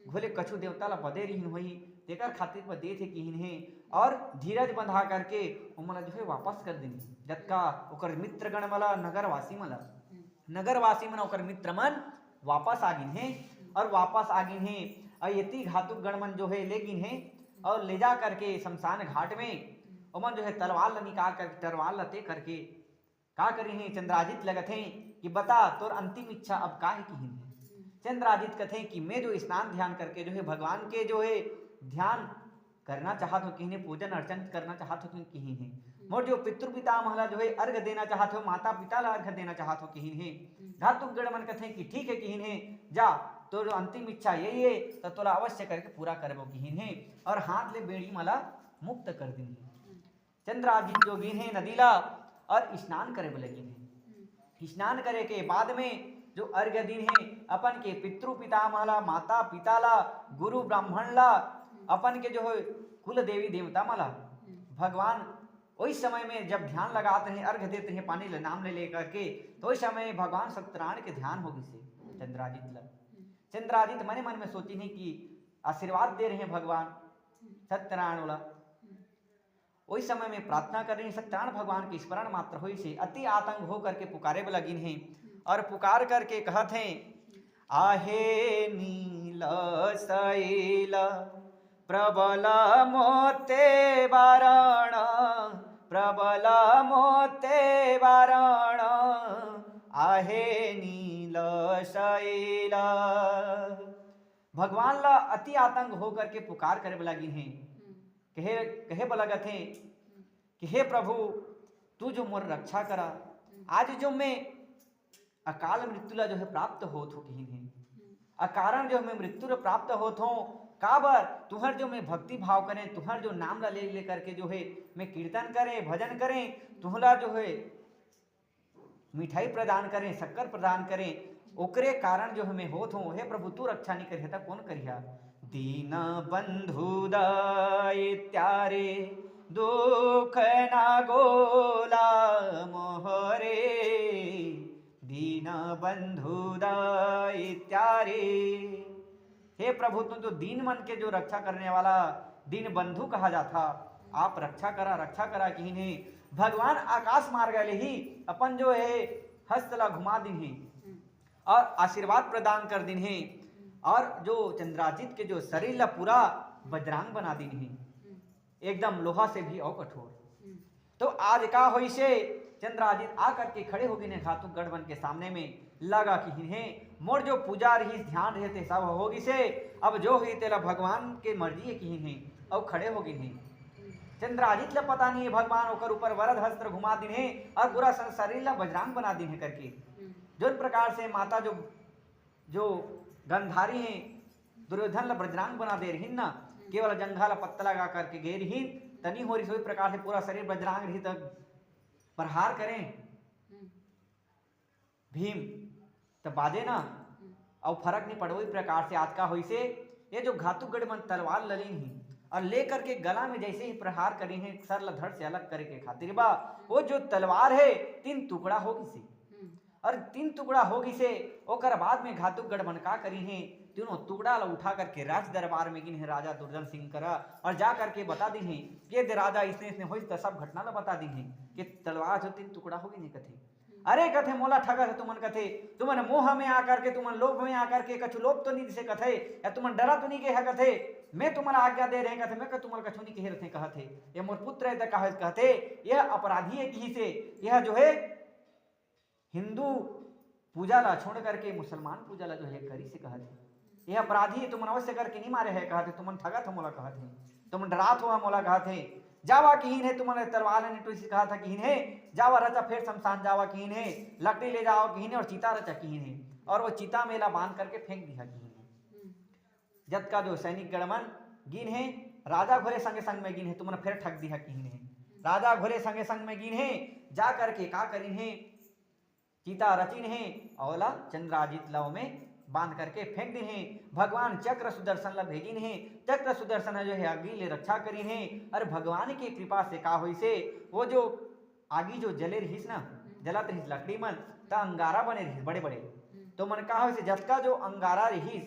घोले कछु देवता ला बदे रही वही तेकर खातिर पर दे थे कि है और धीरज बंधा करके ओमला जो है वापस कर देनी। जतका ओकर मित्र गण मला नगरवासी मन ओकर मित्र मन वापस आ गिन है और वापस आ गिन है और यति घातुक गण मन जो है ले गिन है और ले जा करके शमशान घाट में ओमन जो है तलवार ला निकाल कर तलवार लते करके का करी है चंद्राजित लगत है कि बता तोर अंतिम इच्छा अब का है कि चंद्राजित कथे कि मैं जो स्नान ध्यान करके जो है भगवान के जो है ध्यान करना चाहत हो कि पूजन अर्चन करना चाहत हो कि है मोर जो पितृ पितामह जो है अर्घ देना चाहत हो माता पिता ला अर्घ देना चाहत हो कि है धातु गण मन कथे कि ठीक है कि है जा तो जो अंतिम इच्छा यही है तो तोला अवश्य करके पूरा करबो कि है और हाथ ले बेड़ी मला मुक्त कर दी। चंद्राजित जो गिन है नदीला और स्नान करे बोले गिन है। स्नान करे के बाद में जो अर्घ्य दिन है अपन के पितृ पितामह ला माता पिता ला गुरु ब्राह्मण ला अपन के जो है कुल देवी देवता मला भगवान वही समय में जब ध्यान लगाते हैं अर्घ देते हैं पानी ले नाम ले लेकर के तो उस समय भगवान सत्यनारायण के ध्यान होगी से चंद्राजित मने मन में सोची नहीं कि आशीर्वाद दे रहे हैं भगवान सत्यनारायण वाला। वही समय में प्रार्थना कर रहे हैं सत्यनारायण भगवान के स्मरण मात्र हुई से अति आतंक हो करके पुकारे में लगिन है और पुकार करके कहत हैं आहे नील शैल प्रबल मोते वारण प्रबल मोते वारण आहे नील शैल। भगवान ला अति आतंक हो करके पुकार करे लगिन है कहे बलगत हैं कि हे प्रभु तू जो मोर रक्षा करा आज जो मैं अकाल मृत्यु ला जो है प्राप्त होत हो कि है अकारण जो मैं मृत्यु प्राप्त होत हो काबर तुहर जो मैं भक्ति भाव करें तुहर जो नाम ला ले करके जो है मैं कीर्तन करें भजन करें तुहला जो है मिठाई प्रदान करें शक्कर प्रदान करें ओकरे कारण जो हमें होत हो हे प्रभु तू रक्षा नहीं करिया था कौन करिया। दीन बंधु दैत्यारे दुख न गोला मोहरे दीन बंधु दैत्यारे। हे प्रभु तुम तो दीन मन के जो रक्षा करने वाला दीन बंधु कहा जाता आप रक्षा करा कि नहीं भगवान आकाश मार्ग गए ही अपन जो है हस्तला घुमा दिन है और आशीर्वाद प्रदान कर दिन है और जो चंद्राजित के जो शरीर ला पूरा वज्रांग बना दिन है एकदम लोहा से भी और कठोर। तो आज का होई से चंद्राजित आकर के खड़े हो गए घातुक गढ़वन के सामने में लगा कि है मोर जो पूजा रही ध्यान रहते सब होगी से अब जो हुई तेरा भगवान के मर्जी है कि है और खड़े हो गए चंद्राजित ला पता नहीं है भगवान ओकर ऊपर वरद हस्त्र घुमा दिन है और पूरा शरीर ला वज्रांग बना दिन है करके जो प्रकार से माता जो गंधारी है दुर्योधन ला वज्रांग बना दे रही ना केवल जंघा ला पत्ता लगा करके गे रही तनी हो रही प्रकार से पूरा शरीर वज्रांग रही तक प्रहार करें भीम तब बाजे ना और फर्क नहीं पड़ो इस प्रकार से आज का हुई से ये जो घातुक गढ़ तलवार ललीन ही और लेकर के गला में जैसे ही प्रहार करी है सर ला धड़ से अलग करे के खातिर बा वो जो तलवार है 3 टुकड़ा होगी से और 3 टुकड़ा होगी से ओकर बाद में घातुक गढ़ का करी है तीनों टुकड़ा ला उठा करके राज दरबार में गिन है राजा दुर्जन सिंह करा और जा करके बता दी है कि राजा इसने हुई तो सब घटना ला बता दी है कि तलवार जो 3 टुकड़ा होगी नहीं कथे अरे कथे मोला ठगा है तुमन कथे तुमन मोह में आकर के तुमन लोभ में आकर के कछु लोभ तो नहीं से कथे या तुमन डरा तो नहीं के है कथे मैं तुम्हारा आज्ञा दे रहे कथे मैं तुमन कछु नहीं कहे रहते कहते ये मोर पुत्र है कहते यह अपराधी है कि से यह जो है हिंदू पूजा ला छोड़ करके मुसलमान पूजा ला जो है करी से कहते यह अपराधी है तुमन अवश्य करके नहीं मारे है कहते तुमन ठगा था मोला कहते तुमन डरात हुआ मोला कहते जावा किहीन है तुमने तलवार ने तो कहा था किहीन है जावा रचा फिर शमशान जावा किहीन है लकड़ी ले जाओ किहीन है और चीता रचा किहीन है और वो चीता मेला बांध करके फेंक दिया किहीन है। जब का जो सैनिक गणमन गिन है राजा घोरे संगे संग में गिन है तुमने फिर ठग दिया किहीन है राजा घोरे संगे संग में गिन है जा करके का करी है चिता रचिन है औला चंद्राजित लव में बांध करके फेंक दिन है। भगवान चक्र सुदर्शन ला भेजिन है, चक्र सुदर्शन जो है आगी ले रक्षा करीन है। और भगवान की कृपा से का हुई से वो जो आगी जो जले रहीस ना, जलत रहीस लकड़ी मन त अंगारा बने रहीस बड़े बड़े, तो मन का हुई से जतका जो अंगारा रहीस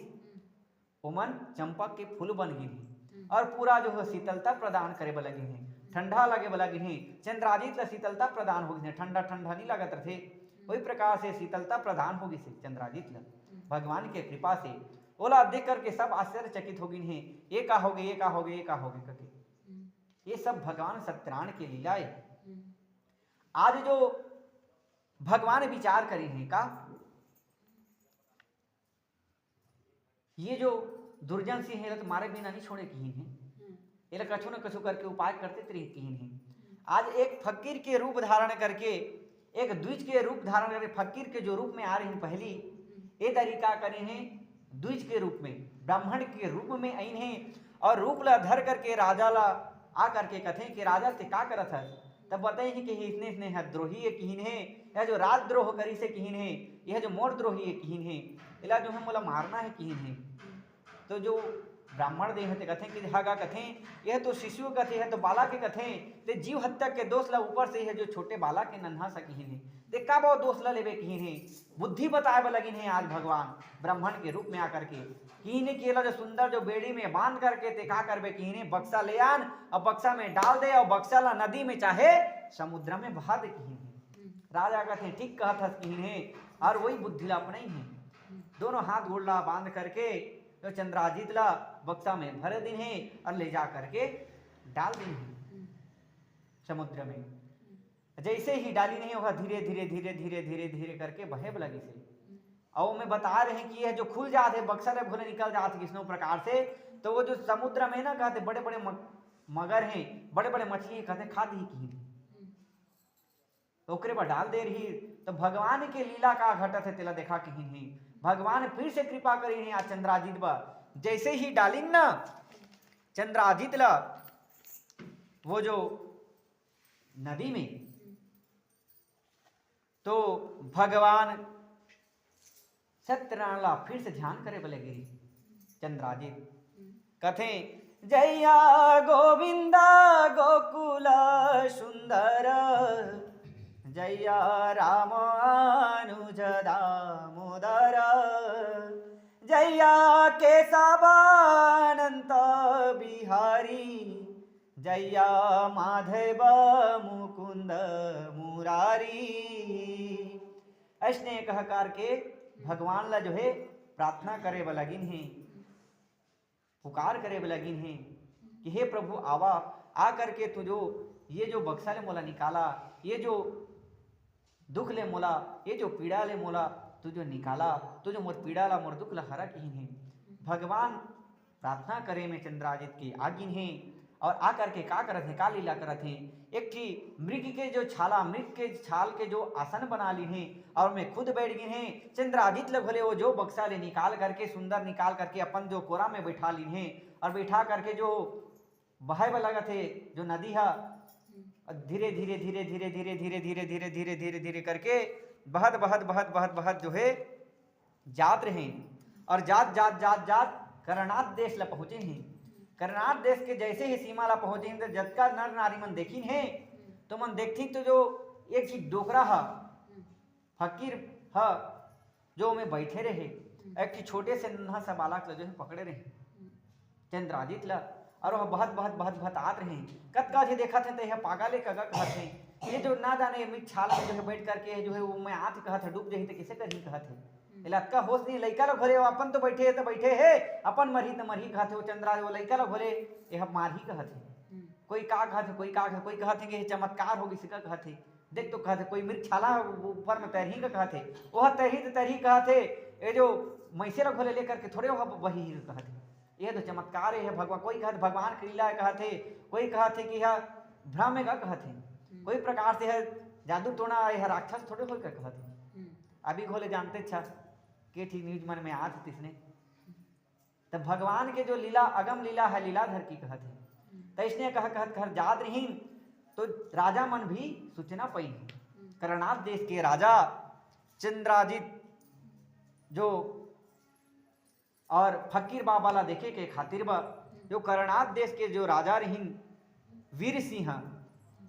ओमन चंपक के फूल बन गिन और पूरा जो है शीतलता प्रदान करे ब लगिन है, ठंडा लगे ब लगिन है। चंद्राजित ला शीतलता प्रदान हो गई, ठंडा ठंडा नहीं लगत रथे, वही प्रकार से शीतलता प्रदान होगी से चंद्राजित ला भगवान के कृपा से। ओला देख करके सब आश्चर्यचकित हो गए हैं, ये का हो गए, ये का हो गए, ये का हो गए करके। ये सब भगवान सत्यनारायण के लीला है। आज जो भगवान विचार करी हैं का, ये जो दुर्जन सिंह है तुम्हारे बिना नहीं छोड़े किन है, ये कछु न कछु करके उपाय करते तरी किन है। आज एक फकीर के रूप धारण करके, एक द्विज के रूप धारण करके, फकीर के जो रूप में आ रही हैं पहली ये तरीका करे हैं, द्विज के रूप में ब्राह्मण के रूप में आई हैं और रूप ला धर करके राजा ला आ करके कथे कि राजा से का करत है, तब बताए कि इसने है द्रोही ये किन है, यह जो राजद्रोह करी से किन है, यह जो मोर द्रोही ये किन है, इला जो है मोला मारना है किन है। तो जो ब्राह्मण देह ते कथे कि हागा कथे यह तो शिशु कथे है, तो बाला के कथे ते जीव हत्या के दोष ला ऊपर से है जो छोटे बाला के नन्हा सा किन है, ते का बहुत दोष ला लेवे किन है। बुद्धि बताए ब लगिन है आज भगवान ब्राह्मण के रूप में आकर के किने केला जो सुंदर जो बेड़ी में बांध करके ते का करबे किने बक्सा ले आन और बक्सा में डाल दे और बक्सा ला नदी में चाहे समुद्र में बहा दे किने। राजा कहते ठीक कहत हस किने, और वही बुद्धि ला अपने ही दोनों हाथ गोड़ ला बांध करके तो चंद्राजित ला बक्सा में भर दिन है और ले जा करके डाल दिन है समुद्र में। जैसे ही डाली नहीं होगा धीरे धीरे धीरे धीरे धीरे धीरे करके बहे लगी से, और मैं बता रहे हैं कि यह जो खुल जाते बक्सा ले भूले निकल जाते किसनो प्रकार से, तो वो जो समुद्र में ना कहते बड़े बड़े मगर हैं, बड़े बड़े मछली कहते खा दी की तो ओकरे पर डाल दे रही। तो भगवान के लीला का घटत है तेला देखा कहीं नहीं, भगवान फिर से कृपा करी है आज चंद्राजित पर। जैसे ही डालिंग ना चंद्राजित ला वो जो नदी में, तो भगवान सत्यनारायण ला फिर से ध्यान करे बोले गिरी चंद्राजित कथे जैया गोविंदा गोकुल सुंदर, जैया रामानुज दामोदर, जैया केशवानंत बिहारी, जैया माधव मुकुंद मुरारी। ऐसने कह करके भगवान ला जो है प्रार्थना करे ब लगिन है, पुकार करे ब लगिन है कि हे प्रभु आवा आ करके तू जो ये जो बक्सा ले मोला निकाला, ये जो दुख ले मोला, ये जो पीड़ा ले मोला तू जो निकाला, तू जो मोर पीड़ा ला मोर दुख ला हरा किन है। भगवान प्रार्थना करे में चंद्राजित की आगिन है और आ करके का करत है, का लीला करत है। एक थी मृग के जो छाला, मृग के छाल के जो आसन बना ली हैं और मैं खुद बैठ गई हैं। चंद्राजित ले भले वो जो बक्सा ले निकाल करके सुंदर निकाल करके अपन जो कोरा में बैठा ली हैं और बैठा करके जो बहाए लगा थे जो नदी है धीरे धीरे धीरे धीरे धीरे धीरे धीरे धीरे धीरे धीरे धीरे करके बहत बहत बहत बहत बहत जो है जात रहे और जात जात जात जात करनाथ देश ला पहुंचे हैं। करनाथ देश के जैसे ही सीमा ला पहुंचे हैं तो जतका नर नारी मन देखी है तो मन देखती तो जो एक ही डोकरा है फकीर है जो में बैठे रहे, एक ही छोटे से नन्हा सा बालक ला जो है पकड़े रहे चंद्राजित ला और वह बहुत बहुत बहुत बहुत आत रहे। कतका जी देखा थे तो यह पागल कगा कहते हैं, ये जो ना जाने मिट छाल में जो है बैठ करके जो है वो मैं आत कहा था डूब जाही तो किसे कर ही कहा थे। लड़का होश नहीं, लड़का लोग घरे अपन तो बैठे है अपन मरही तो मरही कहते वो चंद्रा वो लड़का लोग घरे यह मार ही कहते। कोई का कहते, कोई का कोई कहते कि चमत्कार होगी सिका कहते, देख तो कहते कोई मिर्च छाला ऊपर में तैरही का कहते, वह तैरही कहते, ये जो मैसे लोग घरे लेकर के थोड़े वह वही कहते, यह तो चमत्कार है भगवान। कोई कहते भगवान की लीला कहते, कोई कहते कि यह भ्रम है कहते, कोई प्रकार से है जादू टोना यह राक्षस थोड़े कोई कहते। अभी घोले जानते छा के ठीक न्यूज मन में आज तिसने तो भगवान के जो लीला अगम लीला है लीलाधर की कहते, तो इसने कहत घर जात रही तो राजा मन भी सूचना पाई। करनाथ देश के राजा चंद्राजित जो और फकीर बाबा ला देखे के खातिर बा जो करनाथ देश के जो राजा रहीन वीर सिंह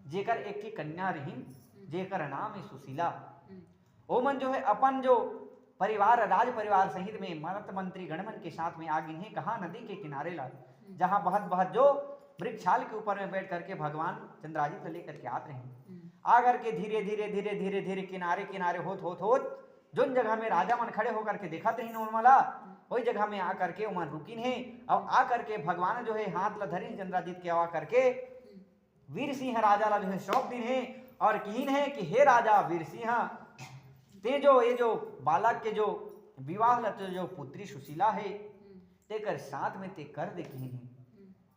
जेकर एक की कन्या रहीन जेकर नाम है सुशीला। ओ मन जो है अपन जो परिवार राज परिवार सहित में मरत मंत्री गणमन के साथ में आगे हैं कहा नदी के किनारे ला जहाँ बहुत बहुत जो वृक्षाल के ऊपर में बैठ करके भगवान चंद्राजित लेकर के आते हैं। आ करके धीरे धीरे धीरे धीरे धीरे किनारे किनारे होत जोन जगह में राजा मन खड़े होकर के देखा थे नॉर्मला वही जगह में आ करके उमन रुकिन है और आ करके भगवान जो है हाथ ला धरी चंद्राजित के आवा करके वीर सिंह राजा ला जो है सौंप दिन है और कहीन है कि हे राजा वीर सिंह ते जो ये जो बालक के जो विवाह लते जो पुत्री सुशीला है ते कर साथ में ते कर दे कहीन है।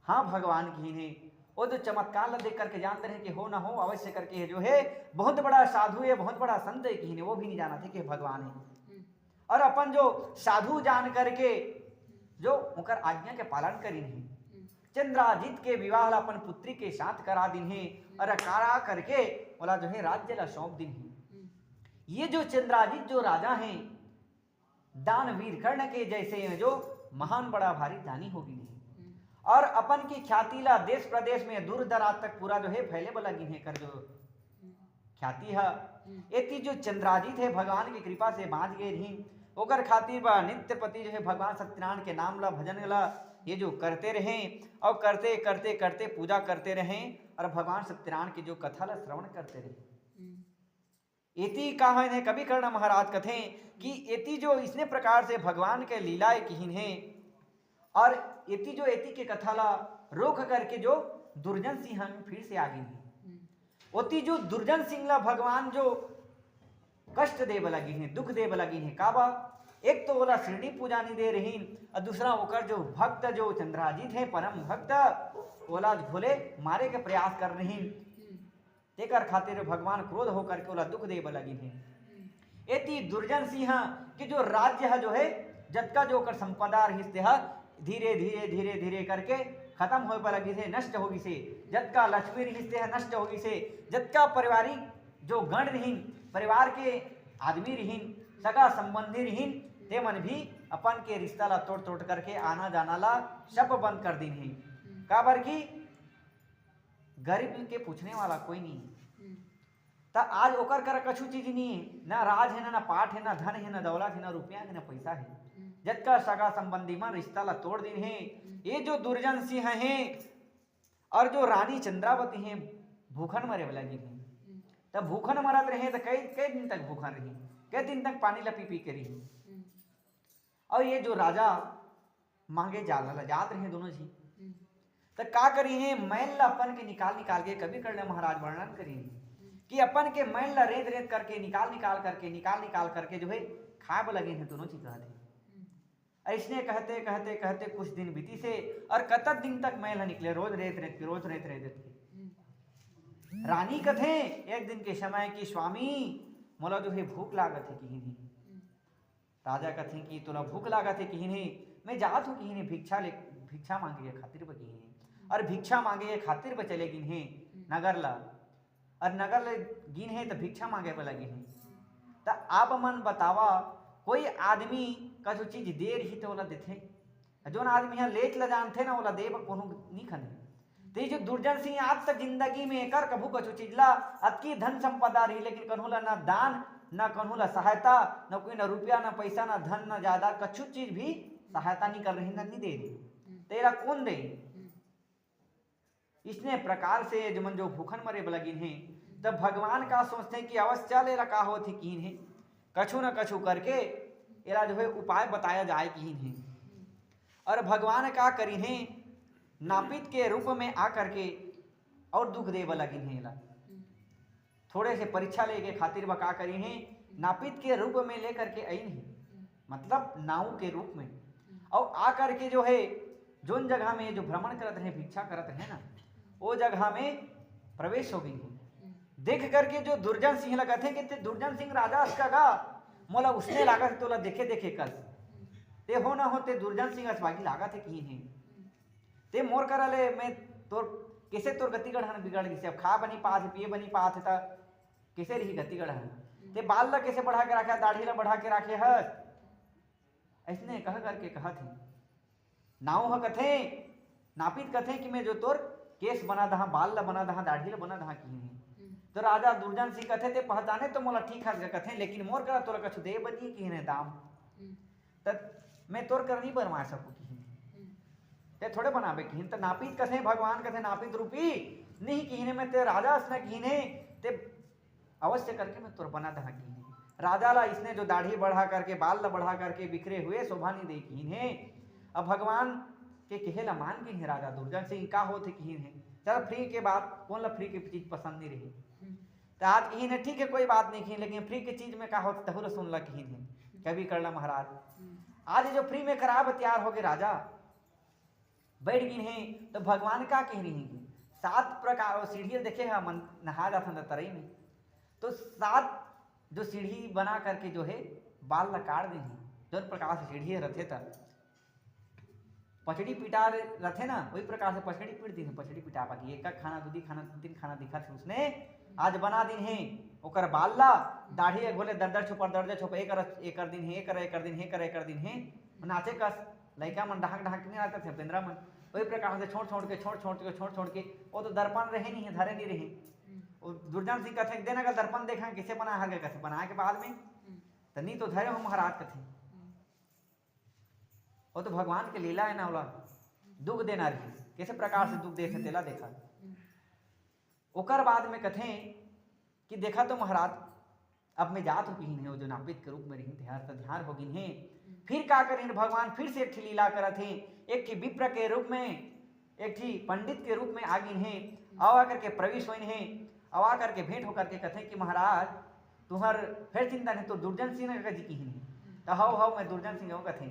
हाँ भगवान कहीन है वो जो चमत्कार ला देख करके जानते हैं कि हो ना हो अवश्य करके जो है बहुत बड़ा साधु है बहुत बड़ा संत है कहीन है वो भी नहीं जाना थे कि भगवान है और अपन जो साधु जान करके जो उनकर आज्ञा के पालन करीन है चंद्राजित के विवाह ला अपन पुत्री के साथ करा दिन है और करा करके बोला जो है राज्य ला सौंप दिन है। ये जो चंद्राजित जो राजा हैं दानवीर कर्ण के जैसे जो महान बड़ा भारी दानी होगी नहीं और अपन की ख्याति ला देश प्रदेश में दूर दराज तक पूरा जो है फैले वाला गिने कर जो ख्याति है एती जो चंद्राजित है भगवान की कृपा से बांध गए रही ओकर खातिर बा नित्य पति जो है भगवान सत्यनारायण के नाम ला भजन ला ये जो करते रहे और करते करते करते पूजा करते रहे और भगवान सत्यनारायण की जो कथा ला श्रवण करते रहे। एति कहा है कवि कर्ण महाराज कथे कि एति जो इसने प्रकार से भगवान के लीलाएं किहिन है और एति जो एति के कथा ला रोक करके जो दुर्जन सिंह फिर से आगे है ओती जो दुर्जन सिंह ला भगवान जो कष्ट देव लगी है दुख देव लगी है काबा एक तो बोला श्रेणी पूजा नहीं दे रही और दूसरा ओकर जो भक्त जो चंद्राजित है परम भक्त बोला भोले मारे के प्रयास कर रही तेकर खातिर भगवान क्रोध होकर के ओला दुख देव लगी है। एति दुर्जन सिंह कि जो राज्य है जो है जतका जो कर संपदा हिस्से है धीरे धीरे धीरे धीरे करके खत्म हो पर लगी से नष्ट होगी से जतका लक्ष्मी हिस्से है नष्ट होगी से जतका पारिवारिक जो गण रहीन परिवार के आदमी रहीन सगा संबंधी रहीन ते मन भी अपन के रिश्ता ला तोड़ तोड़ करके आना जाना ला सब बंद कर दी है काबर की गरीब के पूछने वाला कोई नहीं ता आज ओकर कर कछु चीज नहीं है ना राज है ना पाठ है ना धन है ना दौलत है ना रुपया है ना पैसा है जतका सगा संबंधी मन रिश्ता ला तोड़ दिन है। ये जो दुर्जन सिंह हैं और जो रानी चंद्रावती हैं भूखन मरे वाला गिर हैं तब भूखन मरत रहे तो कई दिन तक भूखन रही कई दिन तक पानी ला पी पी के रही और ये जो राजा मांगे जाला जात रहे दोनों जी तो का करी है मैल ला अपन के निकाल निकाल के कभी कर्ण महाराज वर्णन करी कि अपन के मैल ला रेत रेत करके निकाल निकाल करके जो है खाए लगे हैं दोनों चीज कहते ऐसने कहते कहते कहते कुछ दिन बीती से और कतक दिन तक मैल निकले रोज रेत रेत के रोज रेत रेत के रानी कथे एक दिन के समय की स्वामी मोला जो है भूख लागत है कहीं नहीं राजा कथे कि तोला भूख लागत है कहीं नहीं मैं जात हूँ कहीं नहीं भिक्षा मांगे खातिर बकी है और भिक्षा मांगे खातिर पर चले गिन है नगर ला और नगर ले गिन है तो भिक्षा मांगे पर लगी है तो आप मन बतावा कोई आदमी का जो चीज दे रही तो ओला देथे जोन आदमी यहाँ लेट ला जानते ना ओला दे कोनो नहीं खने तो जो दुर्जन सिंह आज तक जिंदगी में कर कभू कछु चीज ला अतकी धन संपदा रही लेकिन कन्हू ला ना दान ना कन्हू ला सहायता न कोई ना रुपया ना पैसा ना धन ना ज्यादा कछु चीज भी सहायता नहीं कर रही ना नहीं दे रही तेरा कौन दे इसने प्रकार से जो मन जो भूखन मरे लगिन है तब भगवान का सोचते हैं कि अवश्य चल एरा का होती कीन है कछु न कछु करके एरा जो है उपाय बताया जाए कीन है और भगवान का करी है नापित के रूप में आ करके और दुख देव लगिन है एला थोड़े से परीक्षा लेके खातिर बका करी है नापित के रूप में लेकर के आई है मतलब नाव के रूप में और आ करके जो है जोन जगह में जो भ्रमण करते हैं भिक्षा करते हैं ना वो जगह में प्रवेश हो गई देख करके जो दुर्जन सिंह लगा थे कि दुर्जन सिंह राजा उसका गा मोला उसने लागा थे तोला देखे देखे कल ते हो ना होते दुर्जन सिंह असवागी लागा थे की है ते मोर करा ले मैं तोर कैसे तोर गति गढ़ बिगड़ गई अब खा बनी पात पिए बनी पात था कैसे रही गति गढ़ ते बाल ला कैसे बढ़ा के रखे, दाढ़ी ला बढ़ा के रखे हस, ऐसने कह करके कहत है। नाव ह कथे नापित कथे कि मैं जो तोर केस बना दहा, बाल ला बना दहा, दाढ़ी ला बना दहा की तो राजा दुर्जन सिंह कथे ते पहचाने तो मोला ठीक है कथे, लेकिन मोर करा तोरा कछु दे बनी की ने दाम त मैं तोर कर नहीं बनवा सकूं की ते थोड़े बनाबे की त नापित कथे, भगवान कथे नापित रूपी नहीं की मैं ते राजा असना की ते अवश्य करके मैं तोर बना दहा की राजा ला इसने जो दाढ़ी बढ़ा करके बाल ला बढ़ा करके बिखरे हुए शोभा नहीं दे की अब भगवान के कहे ला मान की राजा दुर्जन सिंह का होते की चल फ्री के बाद कौन ला फ्री की चीज पसंद नहीं रही तो आज की है ठीक है कोई बात नहीं की, लेकिन फ्री की चीज में का होता तहु सुन ला की कभी कर ला महाराज आज जो फ्री में खराब तैयार हो गए राजा बैठ गई हैं तो भगवान का कह रही है 7 प्रकार सीढ़ी देखे हम नहा जाता तरई में तो 7 जो सीढ़ी बना करके जो है बाल ला काट दी जो प्रकार से सीढ़ी रथे था पछड़ी पिटा रथे ना वही प्रकार से पछड़ी पीट दी पछड़ी पिटा पाती एक खाना दूधी खाना 3 खाना दिखा थे उसने आज बना दिन है ओकर बाल ला दाढ़ी बोले दर्दर छुपर दर्दर छुप एक दिन है एक दिन है नाचे कस लड़का मन ढाक ढाक नहीं आते थे पेंद्रा मन वही प्रकार से छोड़ के वो तो दर्पण रहे नहीं है धरे नहीं रहे दुर्जन सिंह कथे देना का दर्पण देखा किसे बना हर कथे बना के बाद में तो नहीं तो धरे हो महाराज कथे वो तो भगवान के लीला है ना बोला दुख देना रही कैसे प्रकार से दुख देखे तेला देखा ओकर बाद में कथे कि देखा तो महाराज अब मैं जात हो की जो नापित के रूप में रही ध्यान होगी है फिर का करें भगवान फिर से एक ठी लीला करत है एक ठी विप्र के रूप में एक ठी पंडित के रूप में आगिन है आवा करके प्रवेश होइन है आवा करके भेंट होकर के कथे कि महाराज तुम्हार फिर चिंता नहीं तो दुर्जन सिंह जी की तो हाउ मैं दुर्जन सिंह हूँ कथे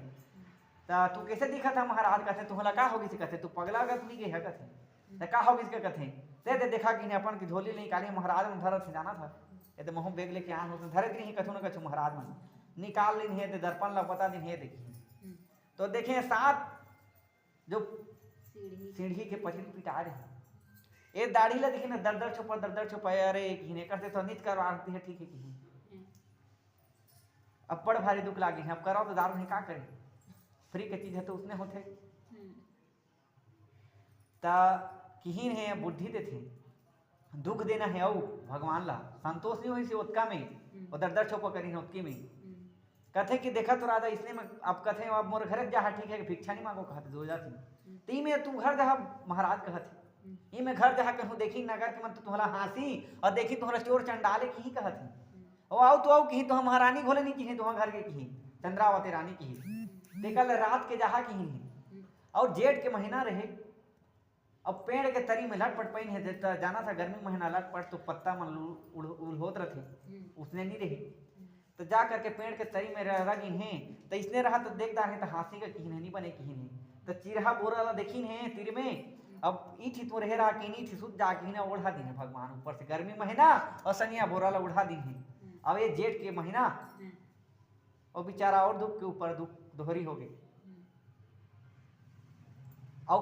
तो तू कैसे दिखा था महाराज कथे तुम्हारा का होगी से कथे तू पगला गत नहीं है कथे तो का होगी इसका कथे ते देखा कि अपन की झोली नहीं निकाली महाराज में धरत से जाना था ये तो महू बेग लेके आन हो धरे दिन ही कछु न कछु महाराज मन निकाल दिन है दर्पण ला पता दिन है देखिए तो देखें 7 जो सीढ़ी के पछड़ी पिटा रहे ये दाढ़ी ला देखिए ना दर्दर छुपाए अरे घीने करते तो नित करवाती है ठीक है कि अब बड़ भारी दुख लागे अब कराओ तो दारू नहीं का करे फ्री के चीज है तो उसने होते ता किहीन है बुद्धि देते दुख देना है औ भगवान ला संतोष नहीं हुई से उत्का में और दर्दर छोपा करी उत्की में कथे कि देखा तो राजा इसने में अब कथे अब मोर घर जा ठीक है भिक्षा नहीं मांगो कहते 2003 ती में तू घर जा महाराज कहते ई में घर जा कहूँ देखी नगर के मन तो तुम्हारा हंसी और देखी तुम्हारा चोर चंडाले की ही कहती ओ आओ तो आओ की तो हम महारानी घोले नहीं की तुम्हारा घर के की चंद्रावती रानी की देखल रात के जहा की और जेठ के महीना रहे अब पेड़ के तरी में लटपट पैन है जाना था गर्मी महीना लटपट तो पत्ता मन उड़होत रहे उसने नहीं रही तो जा करके पेड़ के तरी में रगिन है तो इसने रहा तो देखता है तो हाथी का किहन नहीं बने किहन है तो चिरहा बोरा ला देखिन है तिर में अब ईठी तो रह रहा कि नहीं थी सुध जा किहन ओढ़ा दिन है भगवान ऊपर से गर्मी महीना और सनिया बोरा ला उड़ा दिन है अब ये जेठ के महीना और बेचारा और दुख के ऊपर दुख दोहरी हो गई और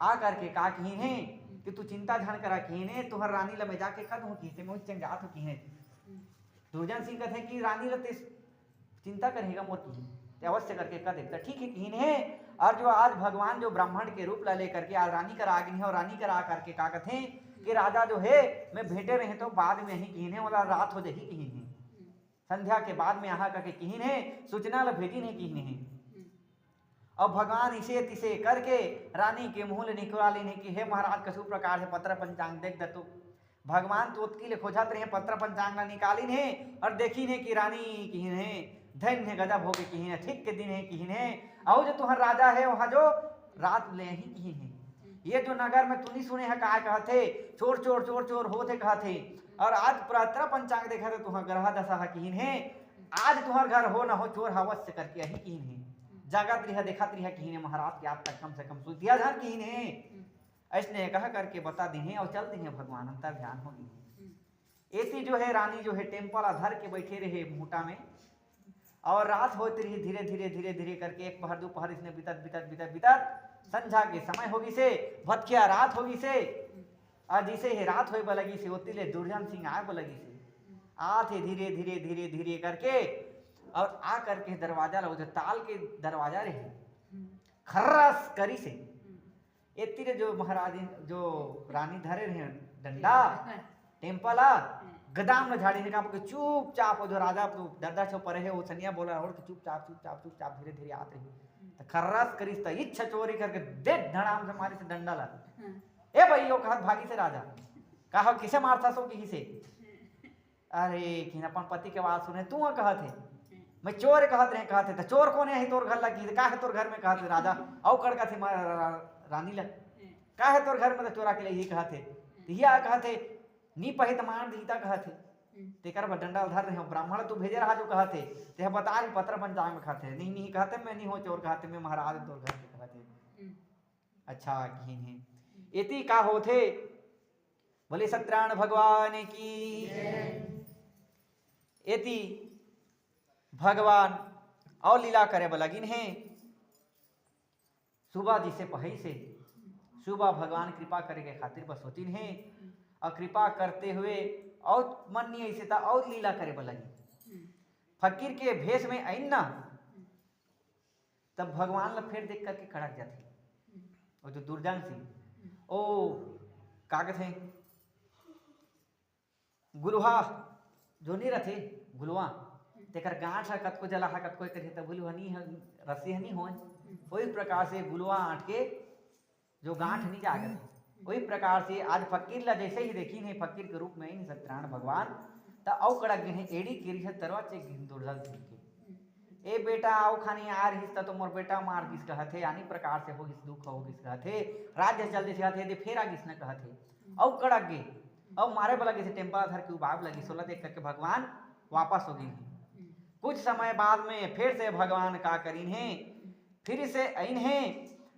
आ करके का की है कि तू चिंता झन करा की है तुहर रानी ला मैं जाके कद हूँ की मैं चंगात हो की है दुर्जन सिंह कहते कि रानी ला चिंता करेगा मोर की ते अवश्य करके कद देता ठीक है की है और जो आज भगवान जो ब्राह्मण के रूप ला लेकर के आज रानी करा आगे है और रानी करा करके का कहते कि राजा जो है मैं भेटे रहे तो बाद में ही कीने वाला रात हो जाही की है संध्या के बाद में यहाँ करके किहिन है सूचना ला भेजी नहीं किहिन है अब भगवान इसे तिसे करके रानी के मुँह निकला लेने की है महाराज कसु प्रकार से पत्र पंचांग देख दतो भगवान तो उत्की ले खोजत रहे पत्र पंचांग ला निकालिन है और देखी ने कि रानी किहिन है धन्य गजब हो के किहिन है ठीक के दिन है किहिन है और जो तुहर राजा है वहाँ जो रात ले ही किहिन है ये जो नगर में तुनी सुने है का कहते चोर चोर चोर चोर होते कहते और आज पत्र पंचांग देखा तो तुहर ग्रह दशा किहिन है आज तुहर घर हो न हो चोर अवश्य करके यही किहिन है जागत रिहा देखा रिहा किहिन महाराज के आज तक कम से कम सुधिया धन किहिन है ऐसने कह करके बता दी है और चलती है भगवान अंतर ध्यान होगी ऐसी जो है रानी जो है टेम्पल धर के बैठे रहे मुहटा में और रात होती रही धीरे धीरे धीरे धीरे करके एक पहर दोपहर इसने बितत बितत बितत बितत संझा के समय होगी से भटकिया रात होगी से और जिसे ही रात होए बलगी से होती ले दुर्जन सिंह आए बलगी से आते धीरे धीरे धीरे धीरे करके और आ करके दरवाजा लो जो ताल के दरवाजा रहे खर्रस करी से इतने जो महाराज जो रानी धरे रहे डंडा टेम्पला गदाम न झाड़ी निकाल के चुपचाप जो राजा दरदा छो परे है वो सनिया बोला और चुपचाप चुपचाप चुपचाप धीरे धीरे आते रही तो खर्रास करी तो इच्छा चोरी करके दे धड़ाम से मारी से डंडा ला ए भाई यो कहत भागी से राजा कहा किसे मारता सो किसी से अरे कि अपन पति के बात सुने तू कहत है मैं चोर कहते तो चोर कौन है तोर घर लगी का है तोर घर में कहते राजा औ कड़का थे रानी लग का है तोर घर में चोरा के लिए यही कहते हिया कहते नी पहित मान दीता कहते तेकर डंडा धर रहे ब्राह्मण तू भेजे रहा जो कहते ते बता रही पत्र पंचांग में कहते नहीं नहीं कहते मैं नहीं हो चोर कहते मैं महाराज तोर घर में कहते अच्छा की है इति का होते बोले सत्यनारायण भगवान की इति भगवान और लीला करे बलगिन है सुबह जी से पहले से सुबह भगवान कृपा करे के खातिर बस होती है और कृपा करते हुए और मन नहीं ऐसे था और लीला करे बलगी फकीर के भेष में आई ना तब भगवान ला फिर देख करके खड़क जाते और जो दुर्जन सिंह ओ कागज है गुरुहा जो नहीं रथे गुलवा तेकर गांठ है कत को जला है कत को करे तब बोलू हनी रस्सी हनी हो वही प्रकार से गुलवा आट के जो गांठ नहीं जागत वही प्रकार से आज फकीर ला जैसे ही देखी नहीं फकीर के रूप में ही सत्यनारायण भगवान ता औ कड़क गिने एड़ी केरी है तरवा चे गिन दुर्जन सिंह के ए बेटा आओ खानी आ रही तो मोर बेटा मार किस कहथे यानी प्रकार से हो किस दुख हो किस कहथे राज्य चल दे कहथे दे फेरा किस न कहथे औ कड़क गे औ मारे वाला किसी टेम्पा धर के उबाब लगी सोला देख करके भगवान वापस हो गई कुछ समय बाद में फिर से भगवान का करीन है फिर से आइन है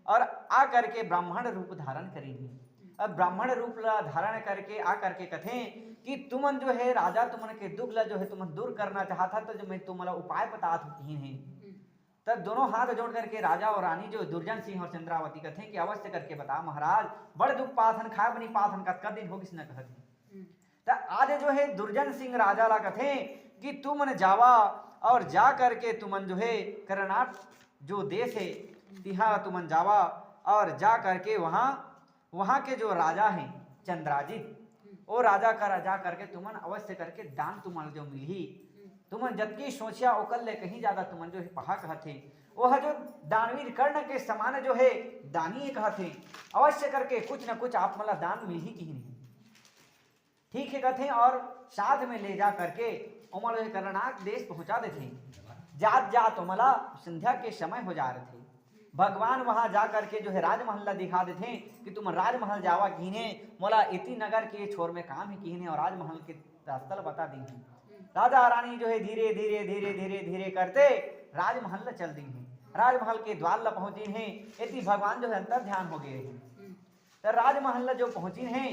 और आ करके ब्राह्मण रूप धारण करीन है अब ब्राह्मण रूप धारण करके आ करके कथे कि तुमन जो है राजा तुमन के दुख ला जो है तुमन दूर करना चाहता तो जो मैं तुम्हारा उपाय बता ही है तब दोनों हाथ जोड़ करके राजा और रानी जो दुर्जन सिंह और चंद्रावती कथे कि अवश्य करके बता महाराज बड़ दुख पाथन खाए बनी पाथन का दिन हो किस न कहते तो आज जो है दुर्जन सिंह राजा ला कथे कि तुमन जावा और जा करके तुमन जो है कर्नाट जो देश है तिहा तुमन जावा और जा करके वहाँ के जो राजा हैं चंद्राजित वो राजा का राजा करके तुमन अवश्य करके दान तुमन जो मिली तुमन जबकि सोचिया ओकल ले कहीं ज्यादा तुमन जो है पहा कहते वह जो दानवीर कर्ण के समान जो है दानी कहते अवश्य करके कुछ न कुछ आप मला दान मिल ही की नहीं ठीक है कहते और साथ में ले जा करके उमर कर्नाटक देश पहुंचा देते जात जात उमला संध्या के समय हो जा रहे थे भगवान वहां जा करके जो है राजमहल दिखा देते कि तुम राजमहल जावा कीने मोला इति नगर के छोर में काम ही कीने और राजमहल के स्थल बता दी राजा रानी जो है धीरे धीरे धीरे धीरे धीरे करते राजमहल चल दी है राजमहल के द्वार ला पहुंची हैं इति भगवान जो है अंतर ध्यान हो गए हैं तो राजमहल जो पहुंची हैं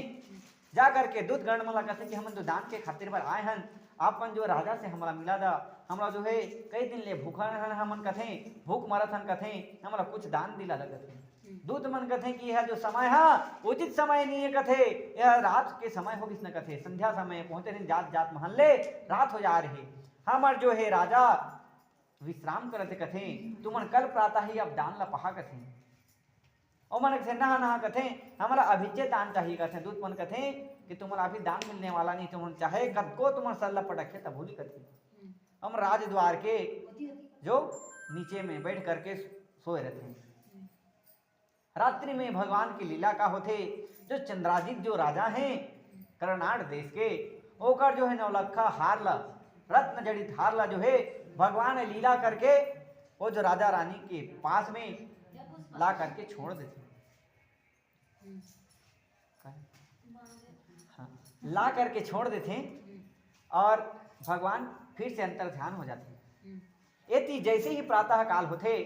जा करके दूत गण मला कहते कि हम तो दान के खातिर पर आए हैं आपन जो राजा से हमारा मिला दा हमरा जो है कई दिन ले भूखा हमन कथे भूख मरत हन कथे हमरा कुछ दान दिला लगत दूत मन कथे कि यह जो समय है उचित समय नहीं है कथे यह रात के समय हो किस न कथे संध्या समय पहुंचे नहीं जात जात महल्ले रात हो जा रही हमर जो है राजा विश्राम करते कथे तुमन कल प्रातः ही अब दान ला पहा कथे और मन कथे नहा नहा कथे हमारा अभिज्ञ दान चाहिए कथे दूत मन कथे कि तुम्हारा अभी दान मिलने वाला नहीं तुम चाहे कब को तुम्हारा सल्ला पटके तब भूली कथे हम राजद्वार के जो नीचे में बैठ करके सोए रहते हैं रात्रि में भगवान की लीला का होते जो चंद्राजित जो राजा हैं कर्नाटक देश के ओकर जो है नौलखा हारला रत्न जड़ित हारला जो है भगवान ने लीला करके वो जो राजा रानी के पास में ला करके छोड़ देते हाँ, ला करके छोड़ देते और भगवान फिर से अंतर ध्यान हो जाते एति जैसे ही प्रातः काल होते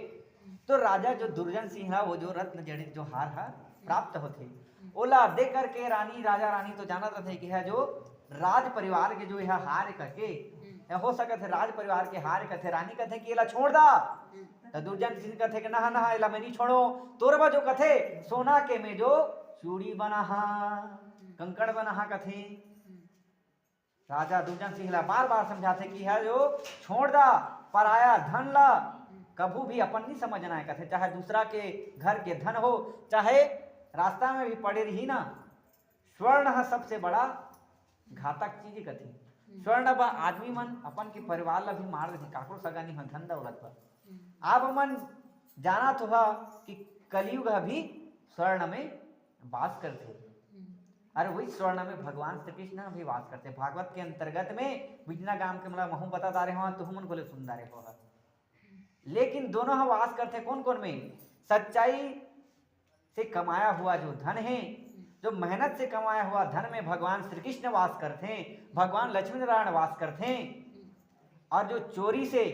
तो राजा जो दुर्जन सिंह है वो जो रत्न जड़ित जो हार है प्राप्त होते ओला देख करके रानी राजा रानी तो जाना थे कि है जो राज परिवार के जो यह हार करके हो सकते राज परिवार के हार कथे रानी कथे कि एला छोड़ दा तो दुर्जन सिंह कथे कि नहा नहा एला मैं नहीं छोड़ो तोरबा जो कथे सोना के में जो चूड़ी बना कंकड़ बना कथे राजा दुर्जन सिंह ला बार बार समझाते कि है जो छोड़ दा पराया धन ला कभू भी अपन नहीं समझना है। कहते चाहे दूसरा के घर के धन हो, चाहे रास्ता में भी पड़े रही ना, स्वर्ण है सबसे बड़ा घातक चीज। कथी स्वर्ण बा आदमी मन अपन के परिवार ला भी मार देते, काकरो सगा नहीं धन दौलत पर। आप मन जाना तो है कि कलयुग भी स्वर्ण में वास करते। अरे वही स्वर्ण में भगवान श्री कृष्ण भी वास करते। भागवत के अंतर्गत में बिजना गांव के मतलब महू बता दारे हो तो मन बोले सुंदर हो, लेकिन दोनों हम वास करते कौन कौन में? सच्चाई से कमाया हुआ जो धन है, जो मेहनत से कमाया हुआ धन में भगवान श्री कृष्ण वास करते हैं, भगवान लक्ष्मी नारायण वास करते हैं। और जो चोरी से,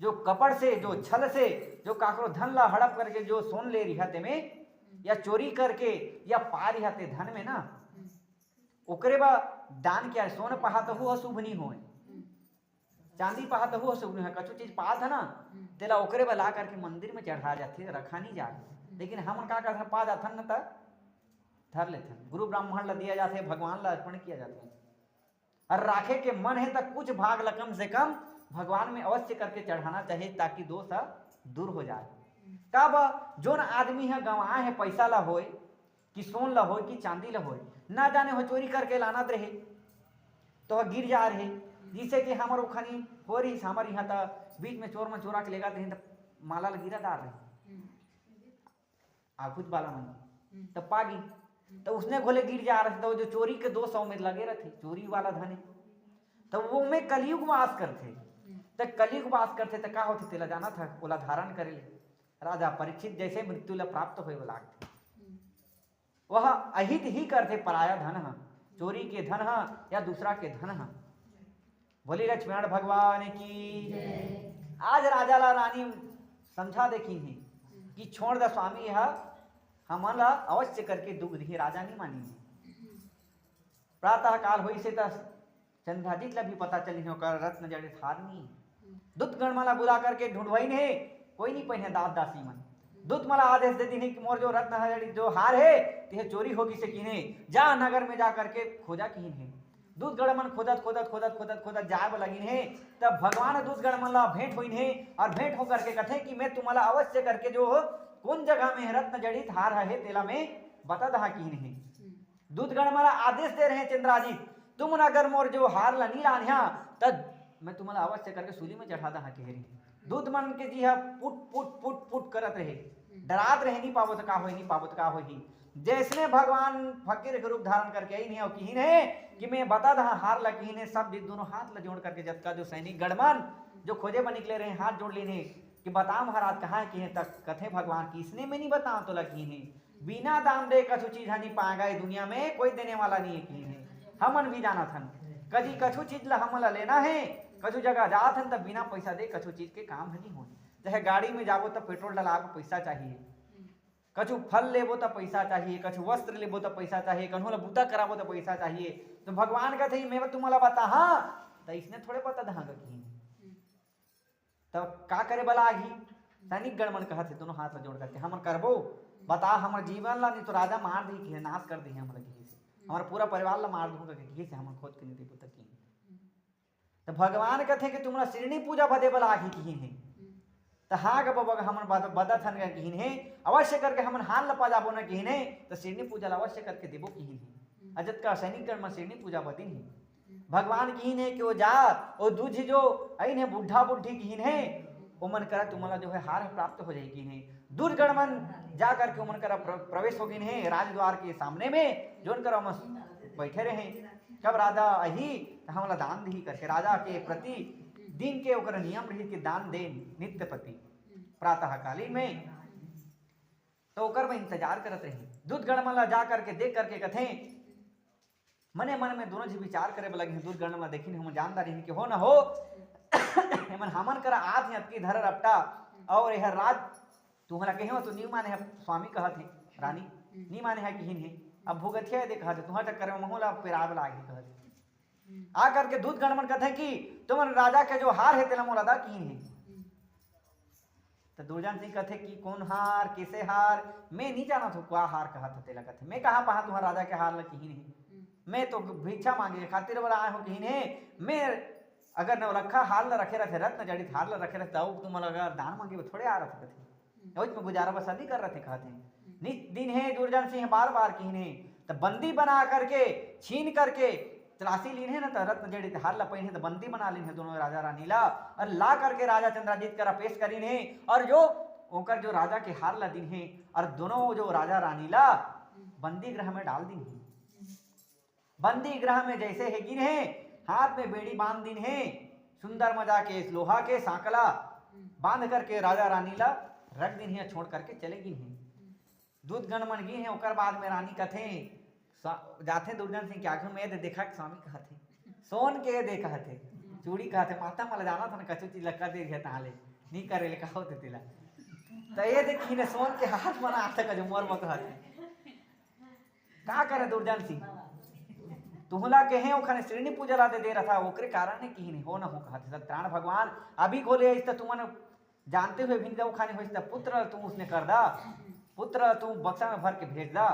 जो कपड़ से, जो छल से, जो काकरो धन ला हड़प करके जो सोन ले रिहते में या चोरी करके या पा रिहते धन में ना, ओकरे बा दान क्या है? सोन पहा तो हुआ शुभ नहीं होए, चांदी पहा तो हुआ शुभ नहीं है। कछु चीज पा था ना तेला ओकरे बा ला करके मंदिर में चढ़ा जाते, रखा नहीं जाए। लेकिन हम का करते पा जाथन न त धर लेते, गुरु ब्राह्मण ला दिया जाते, भगवान ला अर्पण किया जाता है। और राखे के मन है तो कुछ भाग ला कम से कम भगवान में अवश्य करके चढ़ाना चाहिए, ताकि दोष दूर हो जाए। कब जोन आदमी है गंवाए है पैसा ला होए कि सोन ला होए कि चांदी ला होए, ना जाने हो चोरी करके लानत रहे तो गिर जा रहे। जिससे कि हमारे खानी हो रही हमारे यहाँ तो बीच में चोर में चोरा के लेगा तो माला ला गिरा डाल रहे आखुद वाला मन तो पागी, तो उसने घोले गिर जा रहे। तो जो चोरी के 200 में लगे रहते, चोरी वाला धन तो वो में कलयुग वास करते। तो कलयुग वास करते तो का होते तेला जाना था, ओला धारण करे राजा परीक्षित जैसे मृत्यु ला प्राप्त होए वाला वह अहित ही करते। पराया धन है, चोरी के धन है या दूसरा के धन है। बोली लक्ष्मण भगवान की। आज राजा ला रानी समझा देखी है कि छोड़ द स्वामी है, हमन ला अवश्य करके दुख दिए। राजा नहीं मानी। प्रातः काल हुई से चंद्रादित्य ला भी पता चली रत्न जड़ित हार नहीं। दूत गण माला बुला करके ढूंढवाई ने कोई नहीं पहने दास दासी मन। दूत मला आदेश दे दी कि मोर जो रत्न है जो हार है ते चोरी होगी से किने, जा नगर में जा करके खोजा किन है। दूत गण मन खोदत खोदत खोदत खोदत खोदत जाए लगिन है। तब भगवान दूत गण मन ला भेंट हुई है और भेंट होकर के कथे कि मैं तुम्हारा अवश्य करके जो कौन जगह में रत्न जड़ित हार है तेला में बता दहा किन है। दूत गण मला आदेश दे रहे चंद्रादित्य, तुम अगर मोर जो हार ला नहीं लानिया तब मैं तुम्हारा अवश्य करके सूली में चढ़ा दहा के। दूत मन के जी है पुट पुट पुट पुट करत रहे, डरात रहे नहीं पावत का हो, नहीं पावत का हो ही। जैसने भगवान फकीर के रूप धारण करके आई नहीं हो किन है कि मैं बता दहा हार ला किन है। सब दोनों हाथ ला जोड़ करके जब का जो सैनिक गणमन जो खोजे बन निकले रहे हाथ जोड़ लेने कि बताओ महाराज कहाँ है किने। तक कथे भगवान की इसने में नहीं बताओ तो लगी है, बिना दाम दे कछु चीज नहीं पाएगा दुनिया में, कोई देने वाला नहीं है किन है। हमन भी जाना थन कभी कछु चीज ला हमला लेना है, कछु जगह जात हन तब बिना पैसा दे कछु चीज के काम नहीं हो। चाहे गाड़ी में जाबो तो पेट्रोल डलाबो पैसा चाहिए, कछु फल लेबो तो पैसा चाहिए, कछु वस्त्र लेबो तो पैसा चाहिए, कन्हो ला बूता कराबो तो पैसा चाहिए। तो भगवान का थे मैं तुम्हारा बता हाँ तो इसने थोड़े बता दहांगा की तब का करे बला आगी। सैनिक गण मन कहते दोनों हाथ में जोड़ करके हम करबो बता हमारे जीवन ला, नहीं तो राजा मार दी कि नाश कर दी हमारे की से, हमारा पूरा परिवार ला मार दूंगा कि से हम खोद के नहीं देबो तक। तो भगवान कहते कि तुम्हारा श्रेणी पूजा बदे बला आगी की है तो हाँ गब हमन बदत हन किन है अवश्य करके हमन हाल लपा जाबो न किन है तो श्रेणी पूजा अवश्य करके देबो किन है। अजत का सैनिक गण में श्रेणी पूजा बदिन है। भगवान किन है कि वो जा वो दूध जो आई है बुढ़ा बुढ़ी किन है वो मन करा तुम्हारा जो है हार प्राप्त हो जाएगी है। दूध गण मन जा करके वो मन करा प्रवेश हो गिन है राजद्वार के सामने में जोन करा बैठे रहे। कब राजा अही हमला दान दी करके राजा के प्रति दिन के ओकर नियम रही कि दान दे नित्य पति प्रातः कालीन में। तो ओकर में इंतजार करत रही। दूध गण मला जा करके देख करके कथे मने मन में दोनों जी विचार करे लगे। दूध गण में देखी हम जानदार कि हो न हो हमन हमन करा आध अतकी धर रपटा और यह राज तुम्हारा कहे तो नी माने है स्वामी कहत है रानी नी माने है कि है अब भूगथिया देखा तुम्हारे चक्कर में महोला पेराव लागी कहत आ करके दूध गण मन कहते कि तुम राजा के जो हार है तेला मोला दा की है। तो दुर्जन सिंह कहते कि कौन हार किसे हार मैं नहीं जाना तो क्या हार कहा था तेला कहते मैं कहाँ पहा तुम्हारा राजा के हार कहीं नहीं मैं तो भिक्षा मांगे खातिर बोला आए हो कहीं ने मैं अगर नवलखा हाल ला रखे रहे रत्न जड़ित हाल ला रखे रहते तुम अगर दान मांगे थोड़े आ रहे थे में गुजारा बसा नहीं कर रहे थे कहते नित दिन है दुर्जन सिंह बार बार कहने तो बंदी बना करके छीन करके तलाशी लीन है ना तो रत्न जड़ित हाल ला पहने तो बंदी बना लीन है दोनों राजा रानी ला और ला करके राजा चंद्राजीत करा पेश करीन है और जो ओकर जो राजा के हार ला दिन है और दोनों जो राजा रानी ला बंदी गृह में डाल दिन है। बंदी गृह में जैसे है गिन है हाथ में बेड़ी बांध दिन है सुंदर मजा के लोहा के सांकला बांध करके राजा रानी ला रख दिन है छोड़ करके चले गिन है। दूध गण मन गिन है ओकर बाद में रानी कथे जाते दुर्जन सिंह के आगे में देखा स्वामी कहते सोन के दे कहते चूड़ी कहते माता मला जाना था ना कछु चीज लगा दे दिया ताले नहीं करे ले कहो ते तिला तो ये देखी ने सोन के हाथ बना आता का जो मोर मत कहते का करे दुर्जन सिंह तुहला के हैं ओखने श्रेणी पूजा ला दे रहा था ओकरे कारण ने की नहीं हो ना हो कहते सत्यनारायण भगवान अभी खोले इस तुमन जानते हुए भी जब खाने होइस पुत्र तुम उसने कर दा पुत्र तुम बक्सा में भर के भेज दा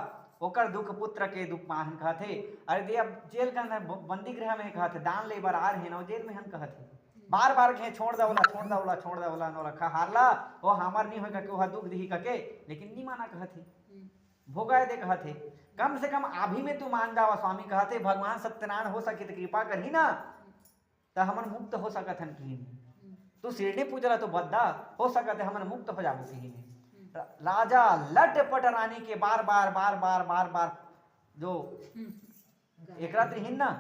ओकर दुख पुत्र के दुख माहन कहते अरे दे अब जेल का बंदी गृह में कहते दान ले बार आ रहे ना जेल में हम कहते बार बार कहे छोड़ दवला नो रखा हारला ओ हमार नहीं होगा कि वह दुख दी कके लेकिन नहीं माना कहते भोगाए दे कहते कम से कम अभी में तू मान जावा स्वामी कहते भगवान सत्यनारायण हो सके तो कृपा करही ना तो हमन मुक्त हो सकत हन की तू शिरडी पूजला तो बद्दा हो सकत है हमन मुक्त हो जाबो कहीं में राजा लटपट रानी के बार बार जो एक रात रहीन ना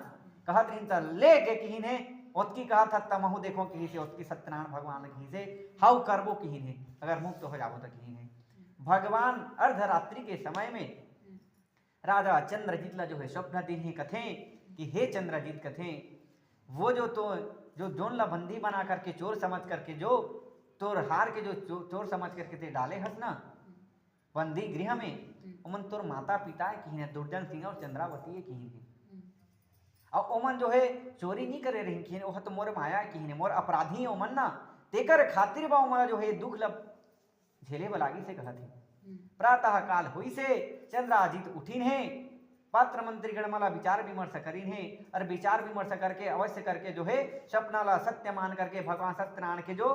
कहत रहीन त ले के कहीं ने ओतकी कहा था तमहु देखो कहीं से ओतकी सत्यनारायण भगवान कहीं से हाउ करबो कहीं ने अगर मुक्त हो जाबो तो कहीं ने भगवान अर्धरात्रि के समय में राजा चंद्रजीत ला जो है स्वप्न दिन ही कथे कि हे चंद्रजीत कथे वो जो तो जो जोन ला बंदी बना करके चोर समझ करके जो तोर हार के जो चोर समझ करके ते डाले हस ना बंदी गृह में ओमन तोर माता पिता है की दुर्जन सिंह और चंद्रावती है की और ओमन जो है चोरी नहीं करे रही की वह तो मोर माया की मोर अपराधी ओमन ना तेकर खातिर बा ओमन जो है दुख लब झेले बलागी से कहत है। प्रातः काल हुई से चंद्राजीत उठिन है पात्र मंत्री गणमाला विचार विमर्श करीन है और विचार विमर्श करके अवश्य करके जो है सपनाला सत्य मान करके भगवान सत्यनारायण के जो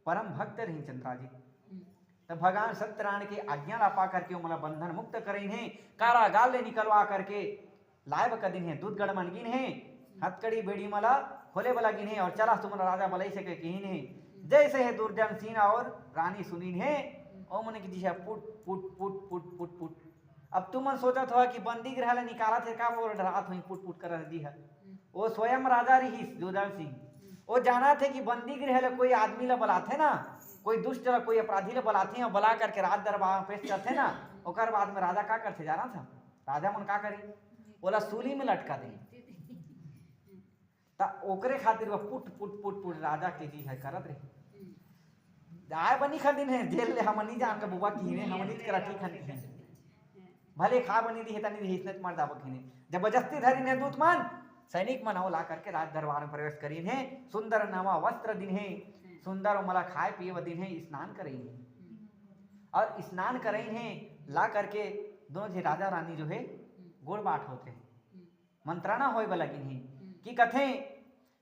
परम भक्त रही चंद्राजीत तो भगवान सत्यनारायण की आज्ञा ला पा करके मला बंधन मुक्त करीन है कारागार ले निकलवा करके लायब कदिन है दूध गढ़ मन गिन है हथकड़ी बेड़ी मला खोले वाला गिन है और चला तुमरा राजा बलई से कहीन है जैसे है दुर्जन सिंह और रानी सुनीन है ओ मन की दिशा पुट पुट पुट पुट पुट पुट अब तुम सोचा था कि बंदी गृह ले निकाला थे का वो रात हुई पुट पुट कर दी है वो स्वयं राजा रही दुर्जन सिंह वो जाना थे कि बंदी गृह ले कोई आदमी ला बुलाते ना कोई दुष्ट ला कोई अपराधी ला बुलाते हैं और बुला करके राज दरबार में पेश करते ना ओकर बाद में राजा का करते जाना था राजा मन का करी बोला सूली में लटका दे ता ओकरे खातिर वो पुट पुट पुट पुट राजा के जी है करत रहे आए बनी खदिन है जेल ले हम नहीं जान के बुबा कीने हम नहीं करा ठीक है भले खा बनी दी है तनी दी इतने मर दाबो कीने जबरदस्ती धरी ने दूत मान सैनिक मन ला करके राज दरबार में प्रवेश करीन है सुंदर नवा वस्त्र दिन है सुंदर और मला खाए पिए दिन है स्नान करें और स्नान करें है ला करके दोनों जी राजा रानी जो है गोड़ बाट होते हैं मंत्राणा होए वाला गिन है कि कथे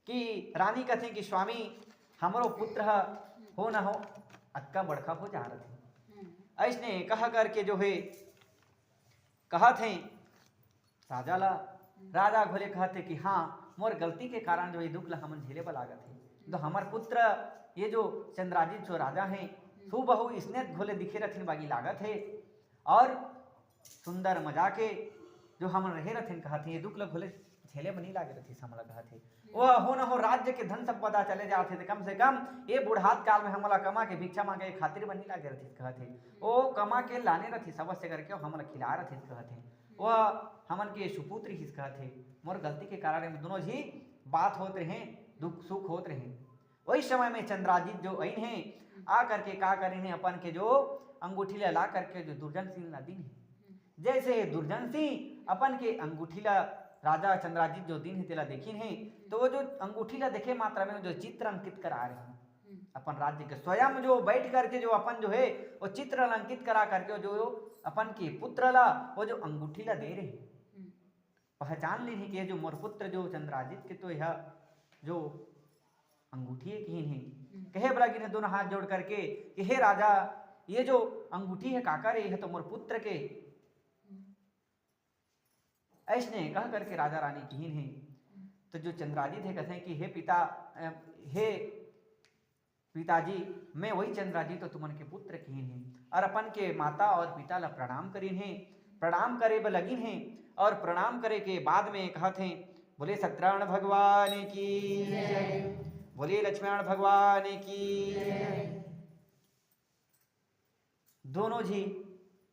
कि रानी कथे कि स्वामी हमरो पुत्र हो न हो अक्का बड़का हो जा रहे थे ऐसने कहा करके जो है कहा थे राजा ला राजा घोले कहते कि हाँ मोर गलती के कारण जो ये दुख ला हमन झेले बला गए तो हमार पुत्र ये जो चंद्राजीत जो राजा हैं सुबहु इसने घोले दिखे रथिन बागी लागत है और सुंदर मजा के जो हम रहे रथिन कहते ये दुख ला घोले झेले बनी लागे रथी हमला कहते वह हो न हो राज्य के धन संपदा चले जाते थे कम से कम ये बुढ़ात काल में हमला कमा के भिक्षा मांगे खातिर बनी लागे रथी कहते ओ कमा के लाने रथी सबसे करके हमला खिला रथी कहते वह हमन के सुपुत्र ही कहते मोर गलती के कारण दोनों ही बात होते हैं दुख सुख होते रहे वही समय में चंद्राजीत जो आई हैं आ करके का करे हैं अपन के जो अंगूठी ला करके जो दुर्जन सिंह ला दिन है जैसे दुर्जन सिंह अपन के अंगूठी ला राजा चंद्राजीत जो दिन है तेला देखिन है तो वो जो अंगूठी ला देखे मात्रा में जो चित्र अंकित करा रहे हैं अपन राज्य के स्वयं जो बैठ करके जो अपन जो है वो चित्र अलंकित करा करके जो अपन के पुत्र ला वो जो अंगूठी ला दे रहे, पहचान ली कि जो मोर पुत्र जो चंद्राजित के तो यह जो अंगूठी है किन है, कहे बड़ा कि दोनों हाथ जोड़ करके कि हे राजा ये जो अंगूठी है काका रे, यह तो मोर पुत्र के ऐसने कह करके राजा रानी किन है। तो जो चंद्राजित है कहते हैं कि हे पिताजी मैं वही चंद्राजित तो तुमन के पुत्र किन है, और अपन के माता और पिता ला प्रणाम करीन है, प्रणाम करे ब लगिन है, और प्रणाम करे के बाद में कहते हैं बोले सत्यनारायण भगवान की जय, बोले लक्ष्मण भगवान की जय। दोनों जी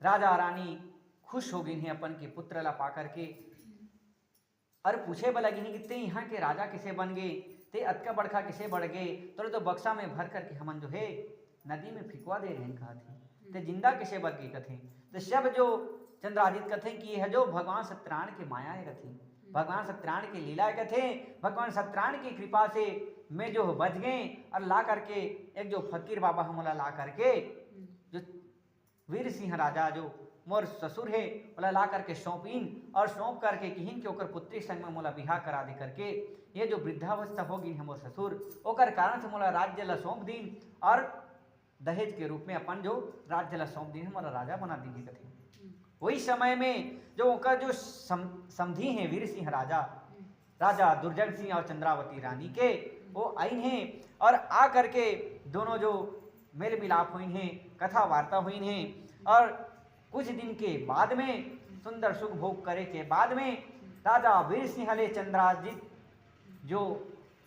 राजा रानी खुश हो गई हैं अपन के पुत्र ला पा करके, और पूछे ब लगी कि ते यहाँ के राजा किसे बन गए, ते अतका बड़का किसे बढ़ गए, तो बक्सा में भर करके हमन जो है नदी में फिकवा दे रहे हैं कहते, ते जिंदा किसे बन गए कथे। तो सब जो चंद्रादित कथे कि यह जो भगवान सत्यनारायण के माया है कथे, भगवान सत्यनारायण की लीला कथे, भगवान सत्यनारायण की कृपा से मैं जो बच गए, और ला करके एक जो फकीर बाबा हमला ला करके जो वीर सिंह राजा जो मोर ससुर है बोला ला करके सौंपीन, और सौंप करके किहिन के ओकर पुत्री संग में मोला बिहार करा दे करके ये जो वृद्धावस्था होगी है मोर ससुर, ओकर कारण से मोला राज्य ला सौंप दीन, और दहेज के रूप में अपन जो राज्य ला सौंप दीन मोला राजा बना दी कथे। वही समय में जो ओकर जो समधी हैं वीर सिंह राजा, राजा दुर्जन सिंह और चंद्रावती रानी के, वो आई हैं और आ करके दोनों जो मेल मिलाप हुई हैं, कथा वार्ता हुई हैं, और कुछ दिन के बाद में सुंदर सुख भोग करे के बाद में राजा वीर सिंह ले चंद्राजित जो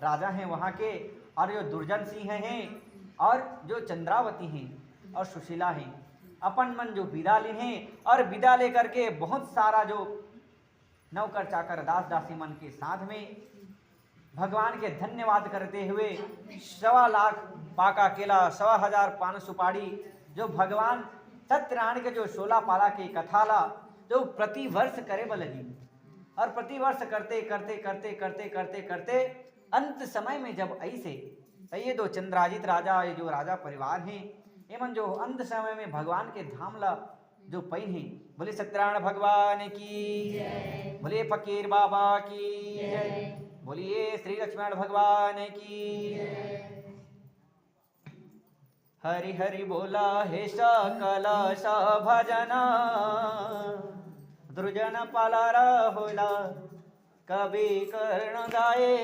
राजा हैं वहाँ के, और जो दुर्जन सिंह हैं और जो चंद्रावती हैं और सुशीला हैं, अपन मन जो विदा ली हैं, और विदा लेकर के बहुत सारा जो नौकर चाकर दास दासी मन के साथ में भगवान के धन्यवाद करते हुए 1.25 लाख पाका केला, 1.25 पान सुपारी जो भगवान सत्यनारायण के जो 16 पाला के कथा ला जो प्रति वर्ष करे लगी, और प्रति वर्ष करते करते करते करते करते करते अंत समय में जब ऐसे ये दो चंद्राजित राजा, ये जो राजा परिवार हैं, एवं जो अंत समय में भगवान के धाम ला जो पई हैं, बोले सत्यनारायण भगवान की जय, बोले फकीर बाबा की जय, बोलिए श्री लक्ष्मण भगवान की जय। हरि हरि बोला हे सकल भजना, दुर्जन पाला होला कवि कर्ण गाए।